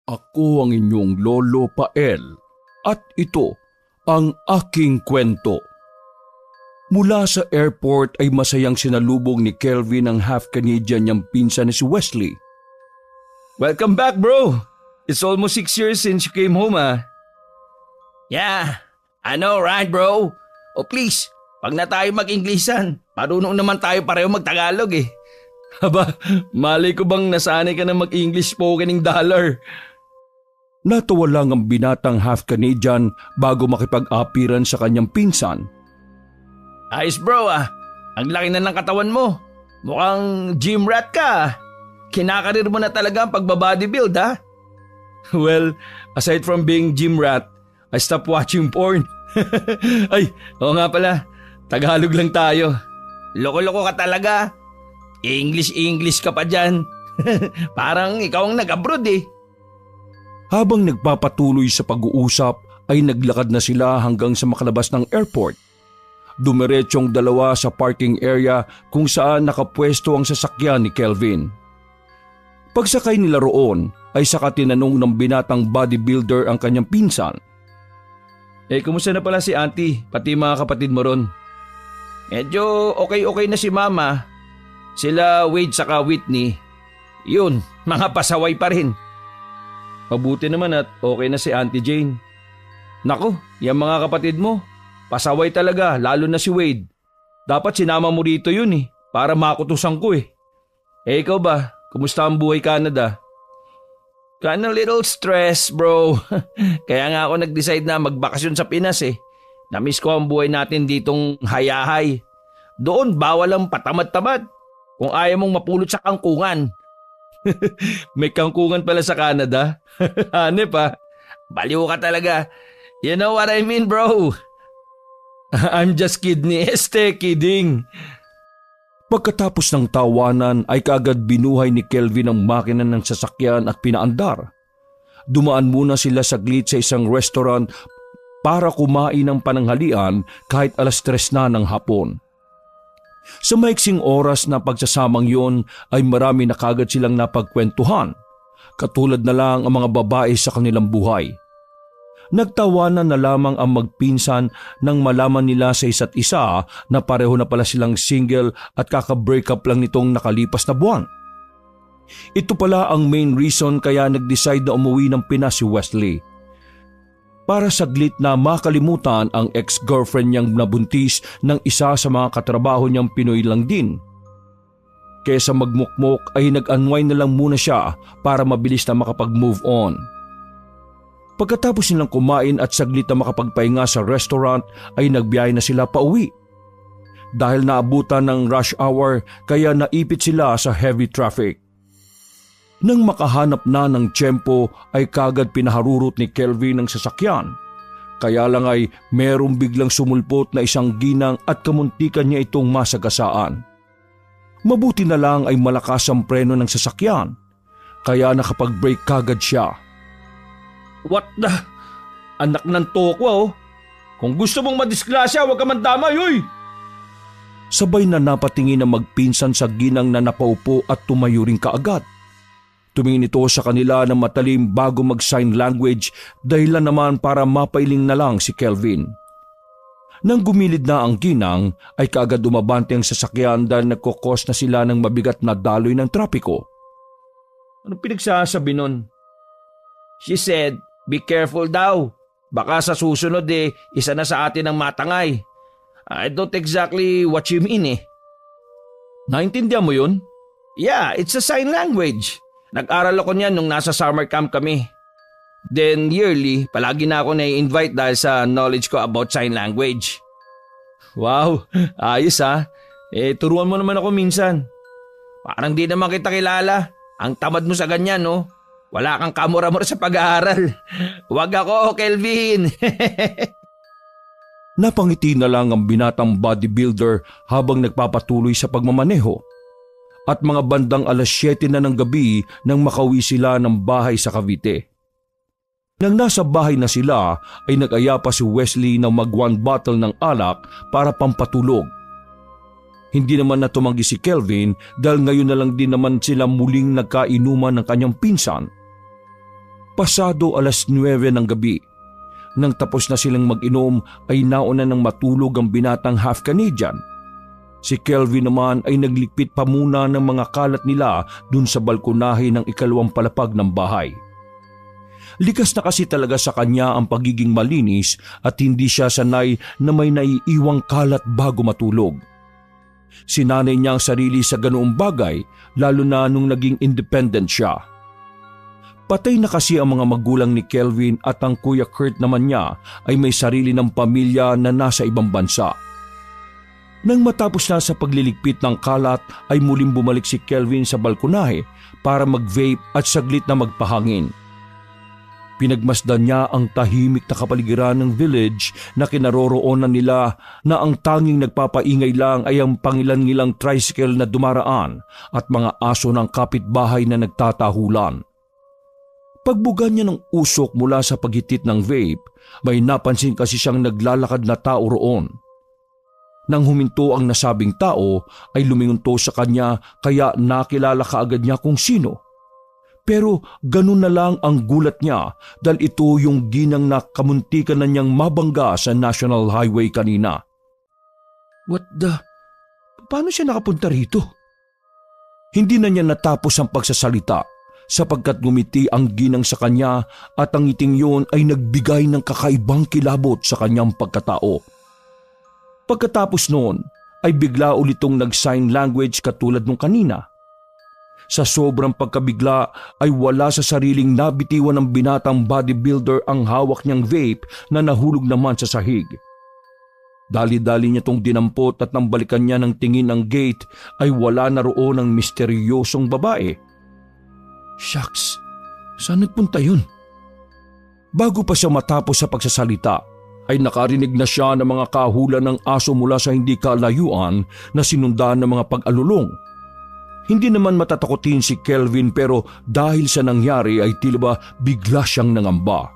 Ako ang inyong Lolo Pael at ito ang aking kwento. Mula sa airport ay masayang sinalubong ni Kelvin ang half-Canadian niyang pinsan na si Wesley. Welcome back, bro! It's almost 6 years since you came home, ah. Yeah, I know, right, bro? Oh please, pag na tayo mag-Inglesan, marunong naman tayo pareho mag-Tagalog eh. Aba, malay ko bang nasanay ka na mag-English spokening dollar? Natawa lang ang binatang half-Canadian bago makipag-apiran sa kanyang pinsan. Ayos bro ah, ang laki na ng katawan mo. Mukhang gym rat ka. Kinakarir mo na talaga ang pagbabodybuild ha. Well, aside from being gym rat, I stopped watching porn. Ay, oo nga pala, Tagalog lang tayo. Loko-loko ka talaga. English ka pa dyan. Parang ikaw ang nag-abroad eh. Habang nagpapatuloy sa pag-uusap ay naglakad na sila hanggang sa makalabas ng airport. Dumiretsyong dalawa sa parking area kung saan nakapwesto ang sasakyan ni Kelvin. Pagsakay nila roon ay saka tinanong ng binatang bodybuilder ang kanyang pinsan. Kumusta na pala si auntie, pati mga kapatid mo ron? Medyo okay na si mama. Sila Wade saka Whitney. Yun, mga pasaway pa rin. Mabuti naman at okay na si Auntie Jane. Nako, yung mga kapatid mo, pasaway talaga, lalo na si Wade. Dapat sinama mo rito yun para makutusan ko eh. Ikaw ba, kumusta ang buhay Canada? Kinda little stress bro. Kaya nga ako nag-decide na magbakasyon sa Pinas eh. Namiss ko ang buhay natin ditong hayahay. Doon bawal ang patamad-tamad kung ayaw mong mapulot sa kangkungan. May kangkungan pala sa Canada? Hanep ha? Baliw ka talaga. You know what I mean bro? I'm just kidding. Pagkatapos ng tawanan ay kaagad binuhay ni Kelvin ang makina ng sasakyan at pinaandar. Dumaan muna sila saglit sa isang restaurant para kumain ng pananghalian kahit 3:00 na ng hapon. Sa maiksing oras na pagsasamang yon ay marami na kagad silang napagkwentuhan, katulad na lang ang mga babae sa kanilang buhay. Nagtawanan na lamang ang magpinsan nang malaman nila sa isa't isa na pareho na pala silang single at kaka-break up lang nitong nakalipas na buwan. Ito pala ang main reason kaya nag-decide na umuwi ng Pinas si Wesley. Para saglit na makalimutan ang ex-girlfriend niyang nabuntis ng isa sa mga katrabaho niyang Pinoy lang din. Kesa magmukmok ay nag-unwind na lang muna siya para mabilis na makapag-move on. Pagkatapos nilang kumain at saglit na makapagpahinga sa restaurant ay nagbiyahe na sila pauwi. Dahil naabutan ng rush hour kaya naipit sila sa heavy traffic. Nang makahanap na ng tiyempo ay kagad pinaharurot ni Kelvin ang sasakyan. Kaya lang ay merong biglang sumulpot na isang ginang at kamuntikan niya itong masagasaan. Mabuti na lang ay malakas ang preno ng sasakyan. Kaya nakapag-brake kagad siya. What the? Anak ng tokwa oh. Kung gusto mong madisgrasya, huwag ka mandamay, uy! Sabay na napatingin ang magpinsan sa ginang na napaupo at tumayo rin kaagad. Tumingin ito sa kanila ng matalim bago mag-sign language dahilan naman para mapailing na lang si Kelvin. Nang gumilid na ang ginang ay kaagad umabante ang sasakyan dahil nagkokos na sila ng mabigat na daloy ng trapiko. Ano pinagsasabi nun? She said, be careful daw. Baka sa susunod isa na sa atin ang matangay. I don't exactly what you mean Naintindihan mo yun? Yeah, it's a sign language. Nag-aral ako niyan nung nasa summer camp kami. Then yearly, palagi na ako na-invite dahil sa knowledge ko about sign language. Wow, ayos ha. Turuan mo naman ako minsan. Parang di naman kita kilala. Ang tamad mo sa ganyan, no? Wala kang kamura-mura sa pag-aaral. Huwag ako, Kelvin. Napangiti na lang ang binatang bodybuilder habang nagpapatuloy sa pagmamaneho. At mga bandang 7:00 na ng gabi nang makauwi sila ng bahay sa Cavite. Nang nasa bahay na sila ay nag-aya pa si Wesley na mag-1 bottle ng alak para pampatulog. Hindi naman na tumanggi si Kelvin dahil ngayon na lang din naman sila muling nagkainuman ng kanyang pinsan. Pasado 9:00 ng gabi. Nang tapos na silang mag-inom ay nauna nang matulog ang binatang half Canadian. Si Kelvin naman ay naglikpit pa muna ng mga kalat nila dun sa balkonahe ng ikalawang palapag ng bahay. Likas na kasi talaga sa kanya ang pagiging malinis at hindi siya sanay na may naiiwang kalat bago matulog. Sinanay niya ang sarili sa ganoong bagay lalo na nung naging independent siya. Patay na kasi ang mga magulang ni Kelvin at ang Kuya Kurt naman niya ay may sarili ng pamilya na nasa ibang bansa. Nang matapos na sa pagliligpit ng kalat ay muling bumalik si Kelvin sa balkonahe para mag-vape at saglit na magpahangin. Pinagmasdan niya ang tahimik na kapaligiran ng village na kinaroroonan nila na ang tanging nagpapaingay lang ay ang pangilan-ngilang tricycle na dumaraan at mga aso ng kapitbahay na nagtatahulan. Pagbuga niya ng usok mula sa paghitit ng vape, may napansin kasi siyang naglalakad na tao roon. Nang huminto ang nasabing tao ay lumingunto sa kanya kaya nakilala kaagad niya kung sino. Pero ganun na lang ang gulat niya dahil ito yung ginang na kamuntikan na niyang mabangga sa National Highway kanina. What the? Paano siya nakapunta rito? Hindi na niya natapos ang pagsasalita sapagkat ngumiti ang ginang sa kanya at ang ngiting yun ay nagbigay ng kakaibang kilabot sa kanyang pagkatao. Pagkatapos noon ay bigla ulitong nag-sign language katulad nung kanina. Sa sobrang pagkabigla ay wala sa sariling nabitiwan ng binatang bodybuilder ang hawak niyang vape na nahulog naman sa sahig. Dali-dali niya tong dinampot at nang balikan niya ng tingin ang gate ay wala na roon ang misteryosong babae. Shucks, saan nagpunta yun? Bago pa siya matapos sa pagsasalita, ay nakarinig na siya ng mga kahulan ng aso mula sa hindi kalayuan na sinundan ng mga pag-alulong. Hindi naman matatakotin si Kelvin pero dahil sa nangyari ay tila ba bigla siyang nangamba.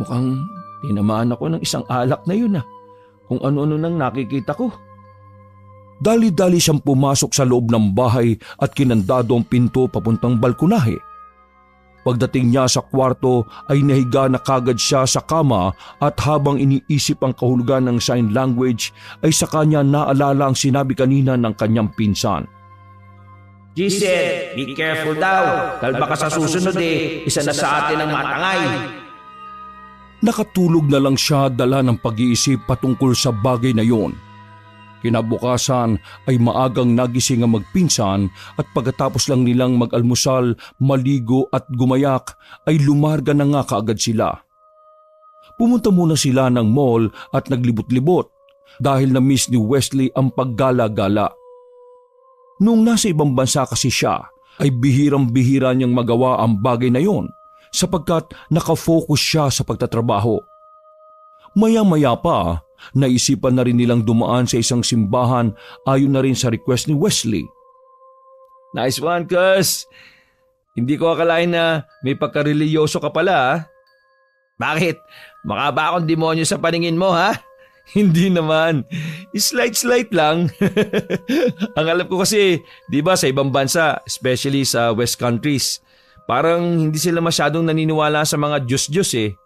Mukhang tinamaan ako ng isang alak na yun kung ano-ano nang nakikita ko. Dali-dali siyang pumasok sa loob ng bahay at kinandado ang pinto papuntang balkonahe. Pagdating niya sa kwarto ay nahiga na kagad siya sa kama at habang iniisip ang kahulugan ng sign language ay sa kanya naalala ang sinabi kanina ng kanyang pinsan. Giselle, be careful daw. Dahil baka sa susunod isa na sa atin ang matangay. Nakatulog na lang siya dala ng pag-iisip patungkol sa bagay na yon. Kinabukasan ay maagang nagising ang magpinsan at pagkatapos lang nilang mag-almusal, maligo at gumayak ay lumarga na nga kaagad sila. Pumunta muna sila ng mall at naglibot-libot dahil na-miss ni Wesley ang paggala-gala. Noong nasa ibang bansa kasi siya, ay bihirang-bihira niyang magawa ang bagay na yon sapagkat nakafocus siya sa pagtatrabaho. Maya-maya pa, naisipan na rin nilang dumaan sa isang simbahan ayon na rin sa request ni Wesley. Nice one, cuz. Hindi ko akalain na may pagkareliyoso ka pala. Bakit? Mukha ba akong demonyo sa paningin mo, ha? Hindi naman. Slight lang. Ang alam ko kasi, di ba sa ibang bansa, especially sa West countries, parang hindi sila masyadong naniniwala sa mga Diyos-Diyos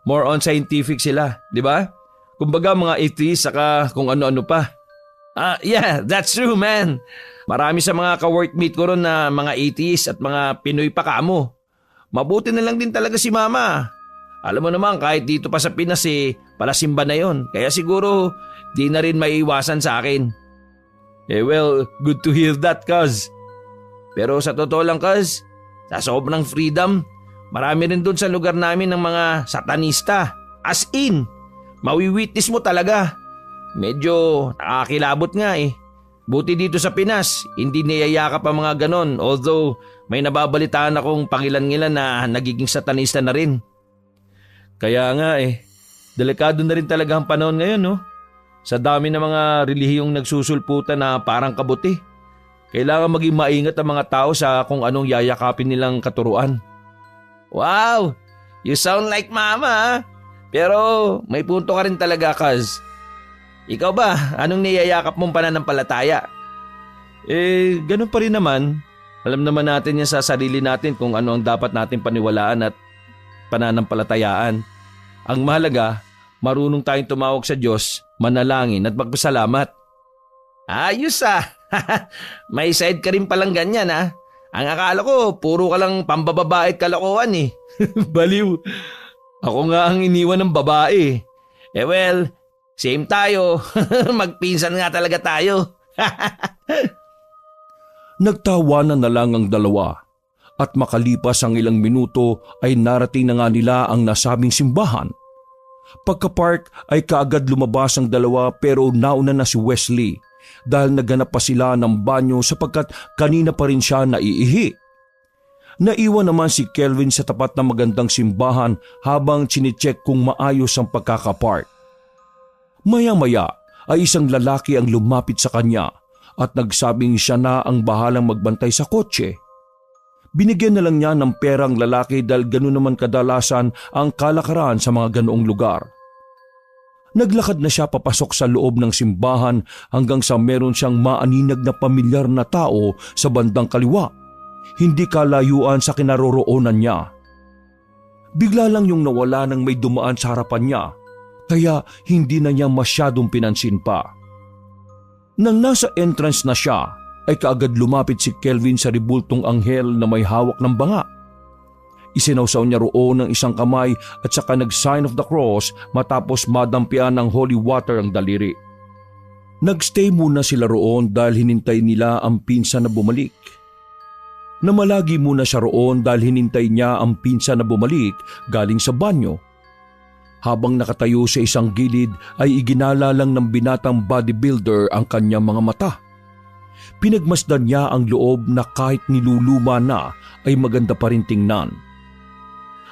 More on scientific sila, di ba? Kumbaga mga atheist saka kung ano-ano pa. Yeah, that's true, man. Marami sa mga ka-workmate ko ron na mga atheist at mga Pinoy pa kamo. Mabuti na lang din talaga si Mama. Alam mo naman kahit dito pa sa Pinas palasimba na yon. Kaya siguro di na rin maiiwasan sa akin. Well, good to hear that, cuz. Pero sa totoo lang, cuz, sa sobrang freedom, marami rin dun sa lugar namin ng mga satanista. As in, mawiwitness mo talaga. Medyo nakakilabot nga Buti dito sa Pinas, hindi niyayakap ang mga ganon. Although may nababalitaan akong pangilan-ngilan na nagiging satanista na rin. Kaya nga delikado na rin talaga ang panahon ngayon, no? Sa dami ng mga relihiyong nagsusulputan na parang kabuti. Kailangan maging maingat ang mga tao sa kung anong yayakapin nilang katuruan. Wow! You sound like Mama, Pero may punto ka rin talaga, cuz. Ikaw ba, anong niyayakap mong pananampalataya? Ganun pa rin naman. Alam naman natin yan sa sarili natin kung ano ang dapat natin paniwalaan at pananampalatayaan. Ang mahalaga, marunong tayong tumawag sa Diyos, manalangin at magpasalamat. Ayos ah! May side ka rin palang ganyan ah. Ang akala ko, puro ka lang pambababae at kalokohan eh. Baliw. Ako nga ang iniwan ng babae. Eh well, same tayo. Magpinsan nga talaga tayo. Nagtawanan na lang ang dalawa at makalipas ang ilang minuto ay narating na nga nila ang nasabing simbahan. Pagka-park ay kaagad lumabas ang dalawa pero nauna na si Wesley dahil naghanap pa sila ng banyo sapagkat kanina pa rin siya naiihi. Naiwan naman si Kelvin sa tapat ng magandang simbahan habang chinecheck kung maayos ang pagkakapark. Maya-maya ay isang lalaki ang lumapit sa kanya at nagsabing siya na ang bahalang magbantay sa kotse. Binigyan na lang niya ng perang lalaki dahil gano'n naman kadalasan ang kalakaran sa mga ganoong lugar. Naglakad na siya papasok sa loob ng simbahan hanggang sa meron siyang maaninag na pamilyar na tao sa bandang kaliwa, hindi kalayuan sa kinaroroonan niya. Bigla lang yung nawala nang may dumaan sa harapan niya, kaya hindi na niya masyadong pinansin pa. Nang nasa entrance na siya, ay kaagad lumapit si Kelvin sa ribultong anghel na may hawak ng banga. Isinawsaw niya roon ng isang kamay at saka nag-sign of the cross matapos madampian ng holy water ang daliri. Nagstay muna sila roon dahil hinintay nila ang pinsan na bumalik. Namalagi muna siya roon dahil hinintay niya ang pinsan na bumalik galing sa banyo. Habang nakatayo sa isang gilid ay iginala lang ng binatang bodybuilder ang kanyang mga mata. Pinagmasdan niya ang loob na kahit niluluma na ay maganda pa rin tingnan.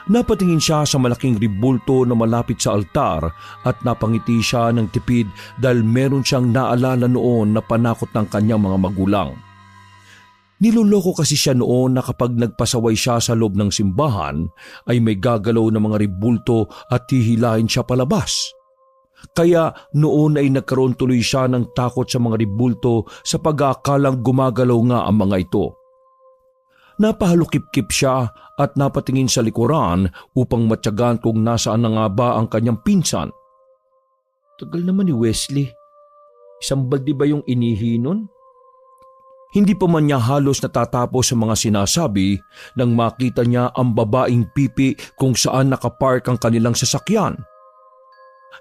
Napatingin siya sa malaking ribulto na malapit sa altar at napangiti siya ng tipid dahil meron siyang naalala noon na panakot ng kanyang mga magulang. Niloloko kasi siya noon na kapag nagpasaway siya sa loob ng simbahan ay may gagalaw na mga ribulto at hihilahin siya palabas. Kaya noon ay nagkaroon tuloy siya ng takot sa mga ribulto sa pag-aakalang gumagalaw nga ang mga ito. Napahalukip-kip siya at napatingin sa likuran upang matyagan kung nasaan na nga ba ang kanyang pinsan. Tagal naman ni Wesley. Isang baldi ba yung inihi nun? Hindi pa man niya halos natatapos sa mga sinasabi nang makita niya ang babaeng pipi kung saan nakapark ang kanilang sasakyan.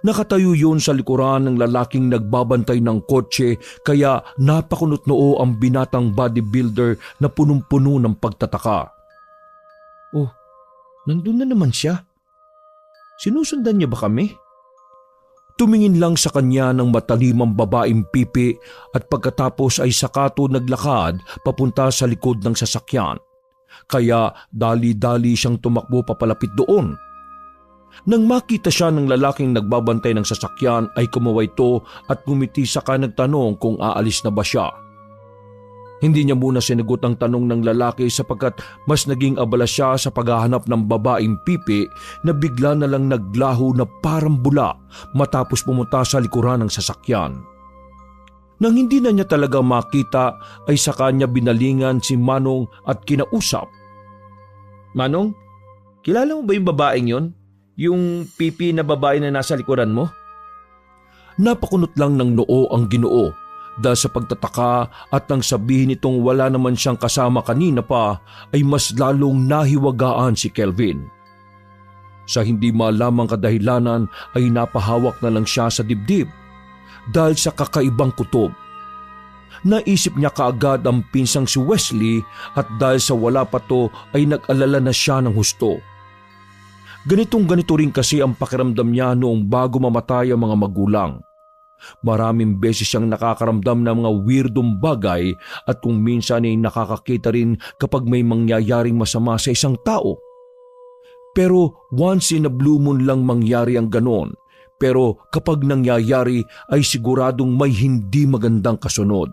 Nakatayo yun sa likuran ng lalaking nagbabantay ng kotse kaya napakunot-noo ang binatang bodybuilder na punong-puno ng pagtataka. Oh, nandun na naman siya. Sinusundan niya ba kami? Tumingin lang sa kanya ng matalimang babaeng pipi at pagkatapos ay sakato naglakad papunta sa likod ng sasakyan. Kaya dali-dali siyang tumakbo papalapit doon. Nang makita siya ng lalaking nagbabantay ng sasakyan ay kumaway ito at ngumiti saka nagtanong kung aalis na ba siya. Hindi niya muna sinagot ang tanong ng lalaki sapagkat mas naging abala siya sa paghahanap ng babaeng pipi na bigla na lang naglaho na parang bula matapos pumunta sa likuran ng sasakyan. Nang hindi na niya talaga makita ay saka niya binalingan si Manong at kinausap. Manong, kilala mo ba yung babaeng yon? Yung pipi na babae na nasa likuran mo? Napakunot lang ng noo ang Ginoo dahil sa pagtataka at nang sabihin nitong wala naman siyang kasama kanina pa ay mas lalong nahiwagaan si Kelvin. Sa hindi malamang kadahilanan ay napahawak na lang siya sa dibdib dahil sa kakaibang kutob. Naisip niya kaagad ang pinsang si Wesley at dahil sa wala pa to ay nag-alala na siya ng husto. Ganito rin kasi ang pakiramdam niya noong bago mamatay ang mga magulang. Maraming beses siyang nakakaramdam ng mga weirdong bagay at kung minsan ay nakakakita rin kapag may mangyayaring masama sa isang tao. Pero once in a blue moon lang mangyari ang ganon. Pero kapag nangyayari ay siguradong may hindi magandang kasunod.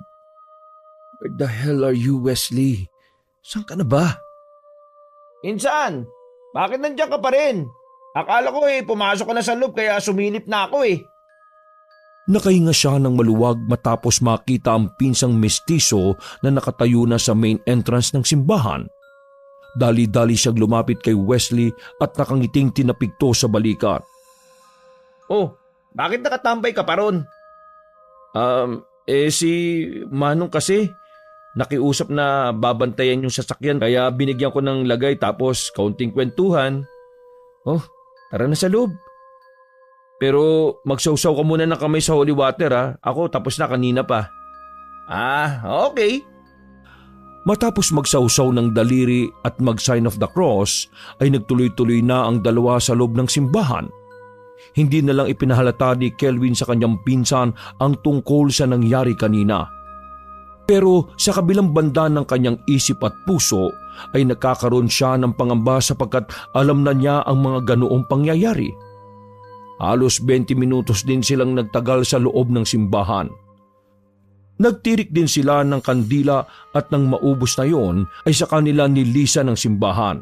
Where the hell are you, Wesley? Saan ka na ba? Insan, bakit nandiyan ka pa rin? Akala ko pumasok ka na sa loob kaya sumilip na ako . Nakahinga siya ng maluwag matapos makita ang pinsang mestizo na nakatayo na sa main entrance ng simbahan. Dali-dali siyang lumapit kay Wesley at nakangiting tinapigto sa balikat. Oh, bakit nakatambay ka pa ron? Si Manong kasi nakiusap na babantayan yung sasakyan kaya binigyan ko ng lagay tapos kaunting kwentuhan. Oh, tara na sa loob. Pero magsawsaw ka muna ng kamay sa holy water ha. Ako tapos na kanina pa. Okay. Matapos magsawsaw ng daliri at mag-sign of the cross ay nagtuloy-tuloy na ang dalawa sa loob ng simbahan. Hindi na lang ipinahalata ni Kelvin sa kanyang pinsan ang tungkol sa nangyari kanina. Pero sa kabilang banda ng kanyang isip at puso ay nagkakaroon siya ng pangamba sapagkat alam na niya ang mga ganoong pangyayari. Halos 20 minutos din silang nagtagal sa loob ng simbahan. Nagtirik din sila ng kandila at nang maubos na yon ay sa kanila nilisan ng simbahan.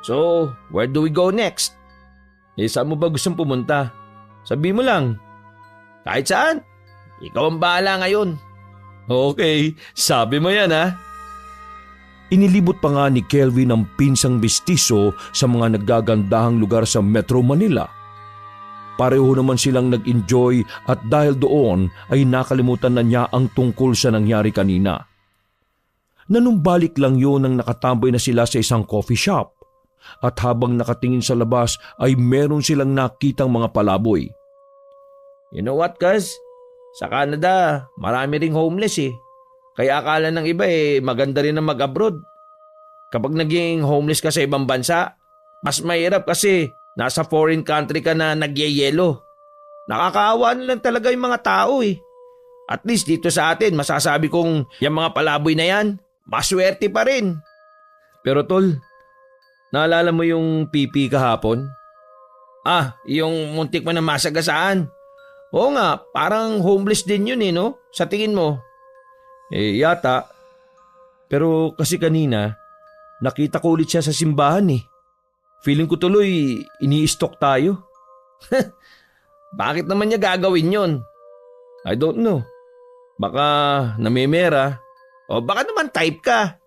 So, where do we go next? Saan mo ba gustong pumunta? Sabi mo lang. Kahit saan. Ikaw ang bahala ngayon. Okay, sabi mo yan ha. Inilibot pa nga ni Kelvin ang pinsang mestizo sa mga naggagandahang lugar sa Metro Manila. Pareho naman silang nag-enjoy at dahil doon ay nakalimutan na niya ang tungkol sa nangyari kanina. Nanumbalik lang yun nang nakatambay na sila sa isang coffee shop at habang nakatingin sa labas ay meron silang nakitang mga palaboy. You know what, cuz? Sa Canada, marami ring homeless eh. Kaya akala ng iba maganda rin na mag-abroad. Kapag naging homeless ka sa ibang bansa, mas mahirap kasi nasa foreign country ka na nagyeyelo. Nakakaawa na lang talaga yung mga tao eh. At least dito sa atin, masasabi kong yung mga palaboy na yan, maswerte pa rin. Pero tol, naalala mo yung pipi kahapon? Yung muntik mo na masagasaan. Oo nga, parang homeless din yun no? Sa tingin mo? Yata. Pero kasi kanina, nakita ko ulit siya sa simbahan eh. Feeling ko tuloy, ini-stalk tayo. Bakit naman niya gagawin yon? I don't know. Baka namemera. O baka naman type ka.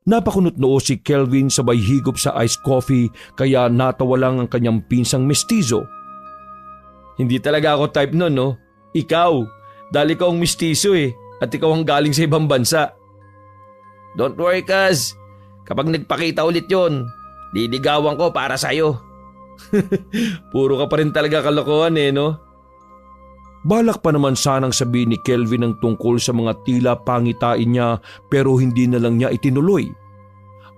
Napakunot noo si Kelvin sabay higop sa iced coffee kaya natawa lang ang kanyang pinsang mestizo. Hindi talaga ako type nun, no? Ikaw, dahil ikaw ang mestizo at ikaw ang galing sa ibang bansa. Don't worry, cuz. Kapag nagpakita ulit yon, liligawan ko para sa'yo. Puro ka pa rin talaga kalokohan no? Balak pa naman sanang sabihin ni Kelvin ang tungkol sa mga tila pangitain niya pero hindi na lang niya itinuloy.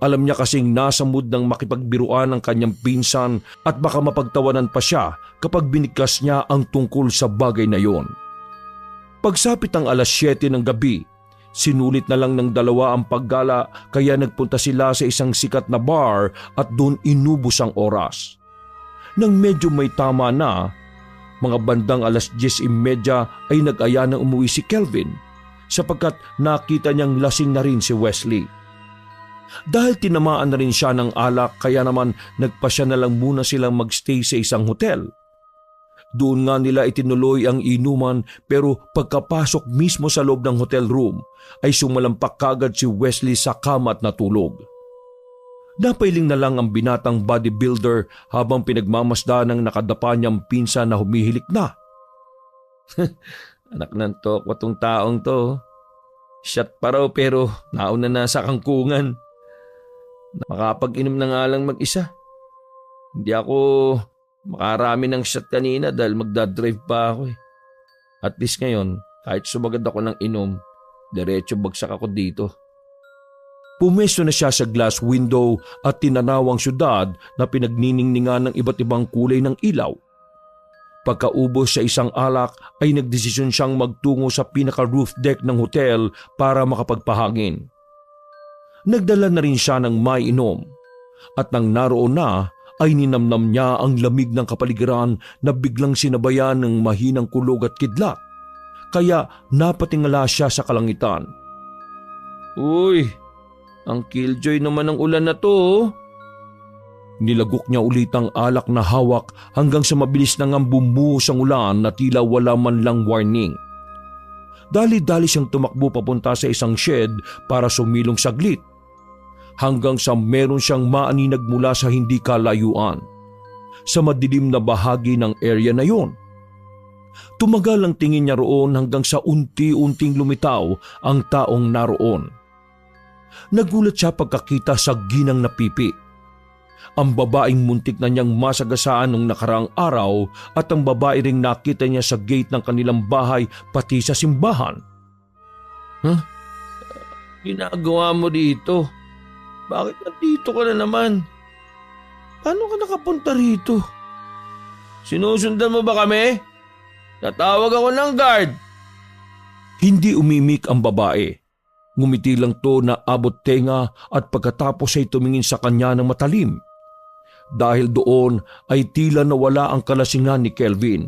Alam niya kasing nasa mood ng makipagbiruan ang kanyang pinsan at baka mapagtawanan pa siya kapag binigkas niya ang tungkol sa bagay na yon. Pagsapit ng alas 7 ng gabi, sinulit na lang ng dalawa ang paggala kaya nagpunta sila sa isang sikat na bar at doon inubos ang oras. Nang medyo may tama na, mga bandang alas 10:30 ay nag-aya na umuwi si Kelvin sapagkat nakita niyang lasing na rin si Wesley. Dahil tinamaan na rin siya ng alak kaya naman nagpasya na lang muna silang magstay sa isang hotel. Doon nga nila itinuloy ang inuman pero pagkapasok mismo sa loob ng hotel room ay sumalampak kagad si Wesley sa kama at natulog. Napailing na lang ang binatang bodybuilder habang pinagmamasda ng nakadapa niyang pinsan na humihilik na. Anak ng tokwa tong taong to. Shot pa raw pero nauna na sa kangkungan. Makapag-inom na nga lang mag-isa. Hindi ako makarami ng shot kanina dahil magdadrive pa ako At least ngayon, kahit sumagad ako ng inom, diretso bagsak ako dito. Pumesto na siya sa glass window at tinanaw ang syudad na pinagniningningan ng iba't ibang kulay ng ilaw. Pagkaubos sa isang alak ay nagdesisyon siyang magtungo sa pinaka-roof deck ng hotel para makapagpahangin. Nagdala na rin siya ng maiinom at nang naroon na ay ninamnam niya ang lamig ng kapaligiran na biglang sinabayan ng mahinang kulog at kidlat. Kaya napatingala siya sa kalangitan. Uy, ang killjoy naman ng ulan na to. Nilagok niya ulit ang alak na hawak hanggang sa mabilis na ngang bumuhos ang ulan na tila wala man lang warning. Dali-dali siyang tumakbo papunta sa isang shed para sumilong saglit, hanggang sa meron siyang maaninag mula sa hindi kalayuan, sa madilim na bahagi ng area na yon. Tumagal ang tingin niya roon hanggang sa unti-unting lumitaw ang taong naroon. Nagulat siya pagkakita sa ginang na pipi. Ang babaeng muntik na niyang masagasaan nung nakaraang araw at ang babae ring nakita niya sa gate ng kanilang bahay pati sa simbahan. Ginagawa mo dito? Bakit nandito ka na naman? Paano ka nakapunta rito? Sinusundan mo ba kami? Natawag ako ng guard. Hindi umimik ang babae. Ngumiti lang to na abot tenga at pagkatapos ay tumingin sa kanya ng matalim. Dahil doon ay tila nawala ang kalasingan ni Kelvin.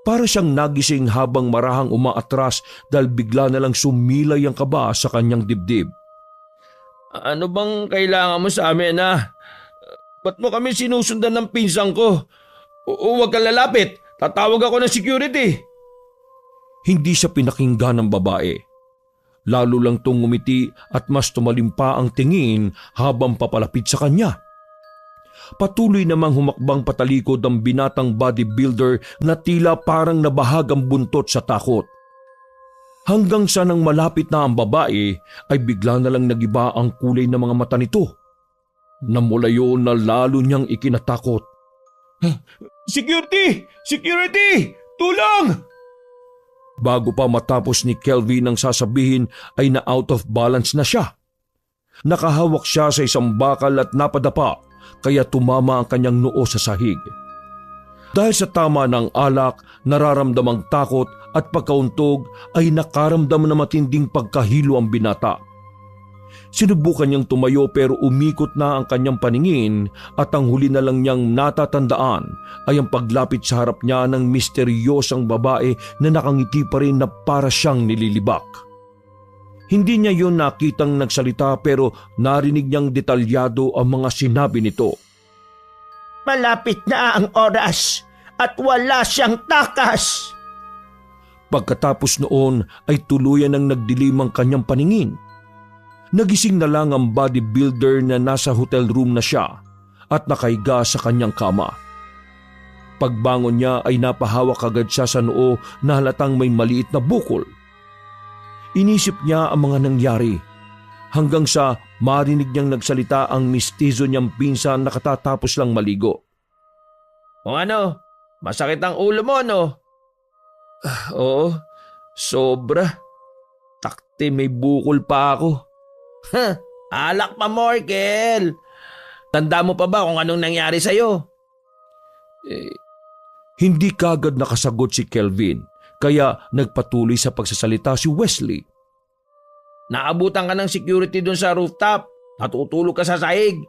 Para siyang nagising habang marahang umaatras dahil bigla na lang sumilay ang kaba sa kanyang dibdib. Ano bang kailangan mo sa amin, ha? Ba't mo kami sinusundan ng pinsang ko? Huwag kang lalapit. Tatawag ako ng security. Hindi siya pinakinggan ng babae. Lalo lang tong ngumiti at mas tumalim pa ang tingin habang papalapit sa kanya. Patuloy namang humakbang patalikod ang binatang bodybuilder na tila parang nabahag ang buntot sa takot. Hanggang sa nang malapit na ang babae ay bigla na lang nagiba ang kulay ng mga mata nito. Namula yun na lalo niyang ikinatakot. Security! Security! Tulong! Bago pa matapos ni Kelvin ang sasabihin ay na out of balance na siya. Nakahawak siya sa isang bakal at napadapa kaya tumama ang kanyang noo sa sahig. Dahil sa tama ng alak, nararamdamang takot at pagkauntog ay nakaramdam na matinding pagkahilo ang binata. Sinubukan niyang tumayo pero umikot na ang kanyang paningin at ang huli na lang niyang natatandaan ay ang paglapit sa harap niya ng misteryosang babae na nakangiti pa rin na para siyang nililibak. Hindi niya yun nakitang nagsalita pero narinig niyang detalyado ang mga sinabi nito. Malapit na ang oras at wala siyang takas. Pagkatapos noon ay tuluyan ng nagdilim ang kanyang paningin. Nagising na lang ang bodybuilder na nasa hotel room na siya at nakahiga sa kanyang kama. Pagbangon niya ay napahawak agad siya sa noo na halatang may maliit na bukol. Inisip niya ang mga nangyari hanggang sa marinig niyang nagsalita ang mistizo niyang pinsan na katatapos lang maligo. O ano? Masakit ang ulo mo, no? Oo, sobra. Takte may bukol pa ako. Alak pa, Morkel. Tanda mo pa ba kung anong nangyari sa'yo? Hindi kagad nakasagot si Kelvin, kaya nagpatuloy sa pagsasalita si Wesley. Naabutan ka ng security dun sa rooftop. Natutulog ka sa sahig.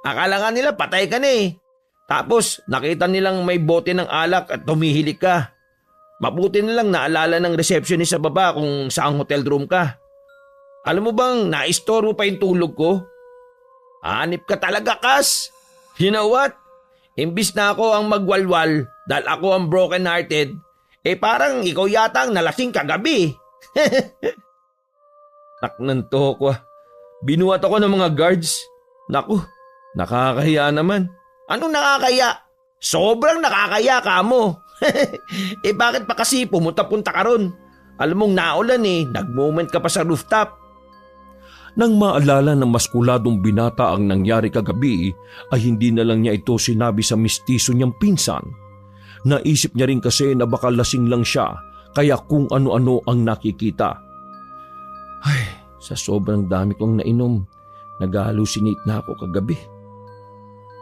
Akala nga nila patay ka na eh. Tapos nakita nilang may bote ng alak at tumihilik ka. Mabuti nilang naalala ng receptionist sa baba kung saang hotel room ka. Alam mo bang na-store mo pa yung tulog ko? Hanip ka talaga, Kas. You know what? Imbis na ako ang magwalwal dahil ako ang broken-hearted, parang ikaw yata ang nalasing kagabi. Naknanto ko. Binuhat ako ng mga guards. Naku, nakakahiya naman. Anong nakakaya? Sobrang nakakaya ka mo. Bakit pa kasi pumunta-punta ka ron? Alam mong naulan nag-moment ka pa sa rooftop. Nang maalala ng maskuladong binata ang nangyari kagabi, ay hindi na lang niya ito sinabi sa mistiso niyang pinsan. Naisip niya rin kasi na baka lasing lang siya, kaya kung ano-ano ang nakikita. Ay, sa sobrang dami kong nainom, nag-hallucinate na ako kagabi.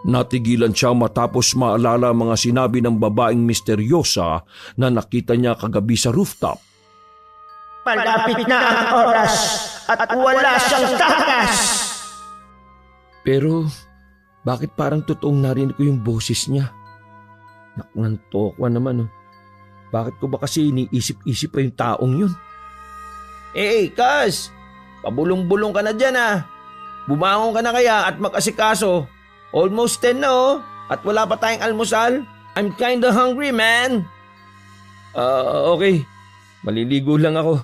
Natigilan siya matapos maalala mga sinabi ng babaeng misteryosa na nakita niya kagabi sa rooftop. Palapit na ang oras at wala siyang takas. Pero bakit parang totoong narinig ko yung boses niya? Naknantok naman. Bakit ko ba kasi iniisip-isip pa yung taong yun? Kas, pabulong-bulong ka na dyan. Bumangon ka na kaya at mag-asikaso. Almost 10 na oh. At wala pa tayong almusal. I'm kinda hungry, man. Okay. Maliligo lang ako.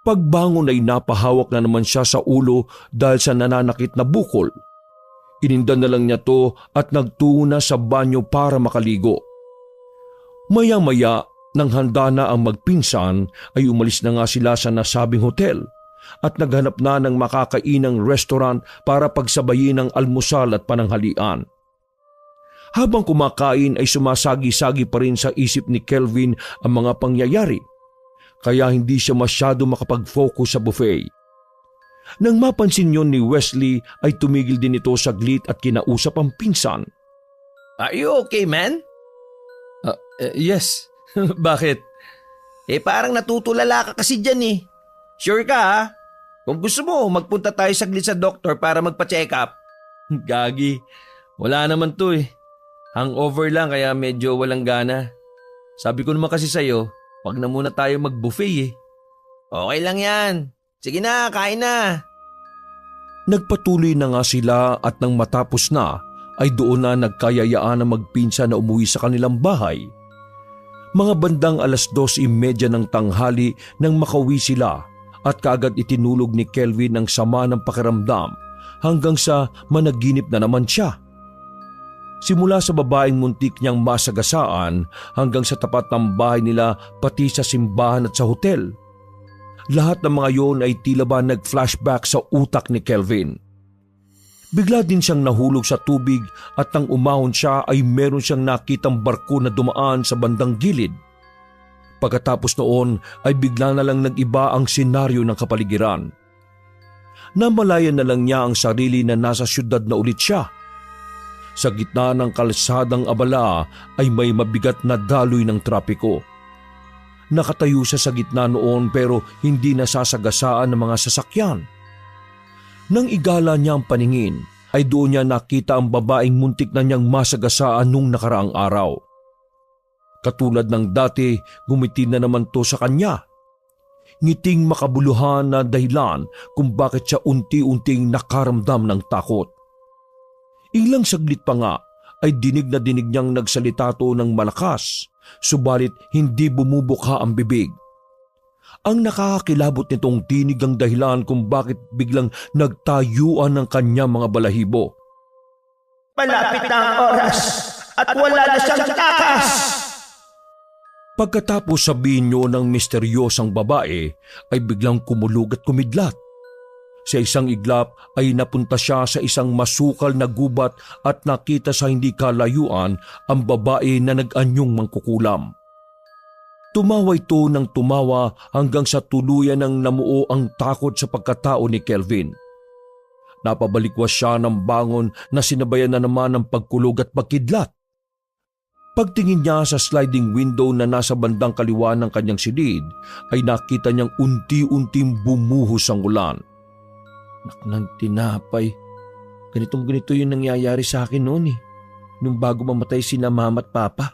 Pagbangon ay napahawak na naman siya sa ulo dahil sa nananakit na bukol. Inindan na lang niya to at nagtungo na sa banyo para makaligo. Maya-maya, nang handa na ang magpinsan, ay umalis na nga sila sa nasabing hotel at naghanap na ng makakainang restaurant para pagsabayin ang almusal at pananghalian. Habang kumakain ay sumasagi-sagi pa rin sa isip ni Kelvin ang mga pangyayari, kaya hindi siya masyado makapag-focus sa buffet. Nang mapansin yon ni Wesley ay tumigil din ito saglit at kinausap ang pinsan. Are you okay, man? Yes. Bakit? Parang natutulala ka kasi dyan eh. Sure ka ha? Kung gusto mo, magpunta tayo saglit sa doktor para magpa-check up. Gagi. Wala naman to eh. Hangover lang kaya medyo walang gana. Sabi ko naman kasi sa'yo, wag na muna tayo mag-buffet eh. Okay lang yan. Sige na, kain na. Nagpatuloy na nga sila at nang matapos na ay doon na nagkayayaan na magpinsan na umuwi sa kanilang bahay. Mga bandang 2:30 ng tanghali nang makauwi sila at kaagad itinulog ni Kelvin ang sama ng pakiramdam hanggang sa managinip na naman siya. Simula sa babaeng muntik niyang masagasaan hanggang sa tapat ng bahay nila pati sa simbahan at sa hotel. Lahat ng mga yon ay tila ba nag-flashback sa utak ni Kelvin. Bigla din siyang nahulog sa tubig at nang umahon siya ay meron siyang nakitang barko na dumaan sa bandang gilid. Pagkatapos noon ay bigla na lang nag-iba ang senaryo ng kapaligiran. Namalayan na lang niya ang sarili na nasa syudad na ulit siya. Sa gitna ng kalsadang abala ay may mabigat na daloy ng trapiko. Nakatayo siya sa gitna noon pero hindi nasasagasaan ng mga sasakyan. Nang igala niya ang paningin ay doon niya nakita ang babaeng muntik na niyang masagasaan nung nakaraang araw. Katulad ng dati, gumiti na naman to sa kanya. Ngiting makabuluhan na dahilan kung bakit siya unti-unting nakaramdam ng takot. Ilang saglit pa nga ay dinig na dinig niyang nagsalita to ng malakas, subalit hindi bumubukha ang bibig. Ang nakakakilabot nitong tinig ang dahilan kung bakit biglang nagtayuan ng kanyang mga balahibo. Malapit na ang oras at wala na siyang takas! Pagkatapos sabihin niyo ng misteryosang babae ay biglang kumulog at kumidlat. Sa isang iglap ay napunta siya sa isang masukal na gubat at nakita sa hindi kalayuan ang babae na nag-anyong mangkukulam. Tumawa ito ng tumawa hanggang sa tuluyan ng namuo ang takot sa pagkatao ni Kelvin. Napabalikwas siya ng bangon na sinabayan na naman ng pagkulog at pagkidlat. Pagtingin niya sa sliding window na nasa bandang kaliwa ng kanyang silid ay nakita niyang unti-unting bumuhos ang ulan. Naknang tinapay. Ganito yung nangyayari sa akin noon eh. Nung bago mamatay sina mama at papa.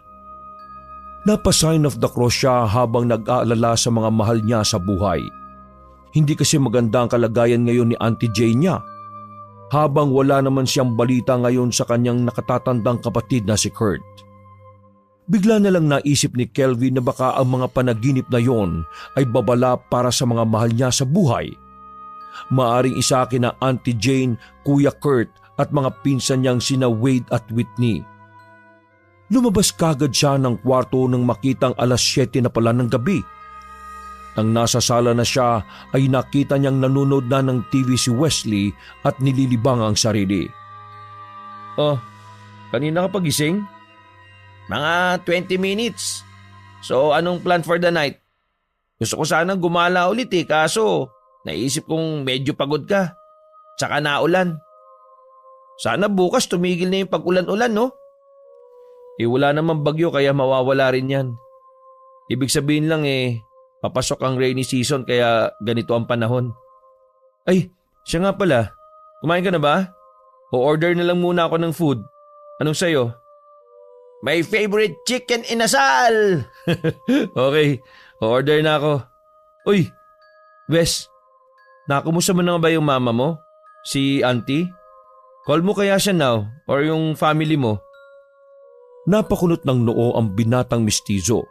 Napa-sign of the cross siya habang nag-aalala sa mga mahal niya sa buhay. Hindi kasi maganda ang kalagayan ngayon ni Auntie Jane niya. Habang wala naman siyang balita ngayon sa kanyang nakatatandang kapatid na si Kurt. Bigla na lang naisip ni Kelvin na baka ang mga panaginip na yon ay babala para sa mga mahal niya sa buhay. Maaring isa kina Auntie Jane, Kuya Kurt at mga pinsan niyang sina Wade at Whitney. Lumabas kagad siya ng kwarto nang makitang 7:00 na pala ng gabi. Nang nasa sala na siya ay nakita niyang nanonood na ng TV si Wesley at nililibang ang sarili. Oh, kanina ka pagising? Mga 20 minutes. So anong plan for the night? Gusto ko sanang gumala ulit kaso naisip kong medyo pagod ka. Tsaka naulan. Sana bukas tumigil na yung pag-ulan-ulan no? Wala namang bagyo kaya mawawala rin yan. Ibig sabihin lang papasok ang rainy season kaya ganito ang panahon. Ay, siya nga pala. Kumain ka na ba? O order na lang muna ako ng food. Anong sayo? My favorite chicken inasal! Okay, order na ako. Uy, Wes, nakumusta mo na ba yung mama mo? Si auntie? Call mo kaya siya now or yung family mo. Napakunot ng noo ang binatang mistizo.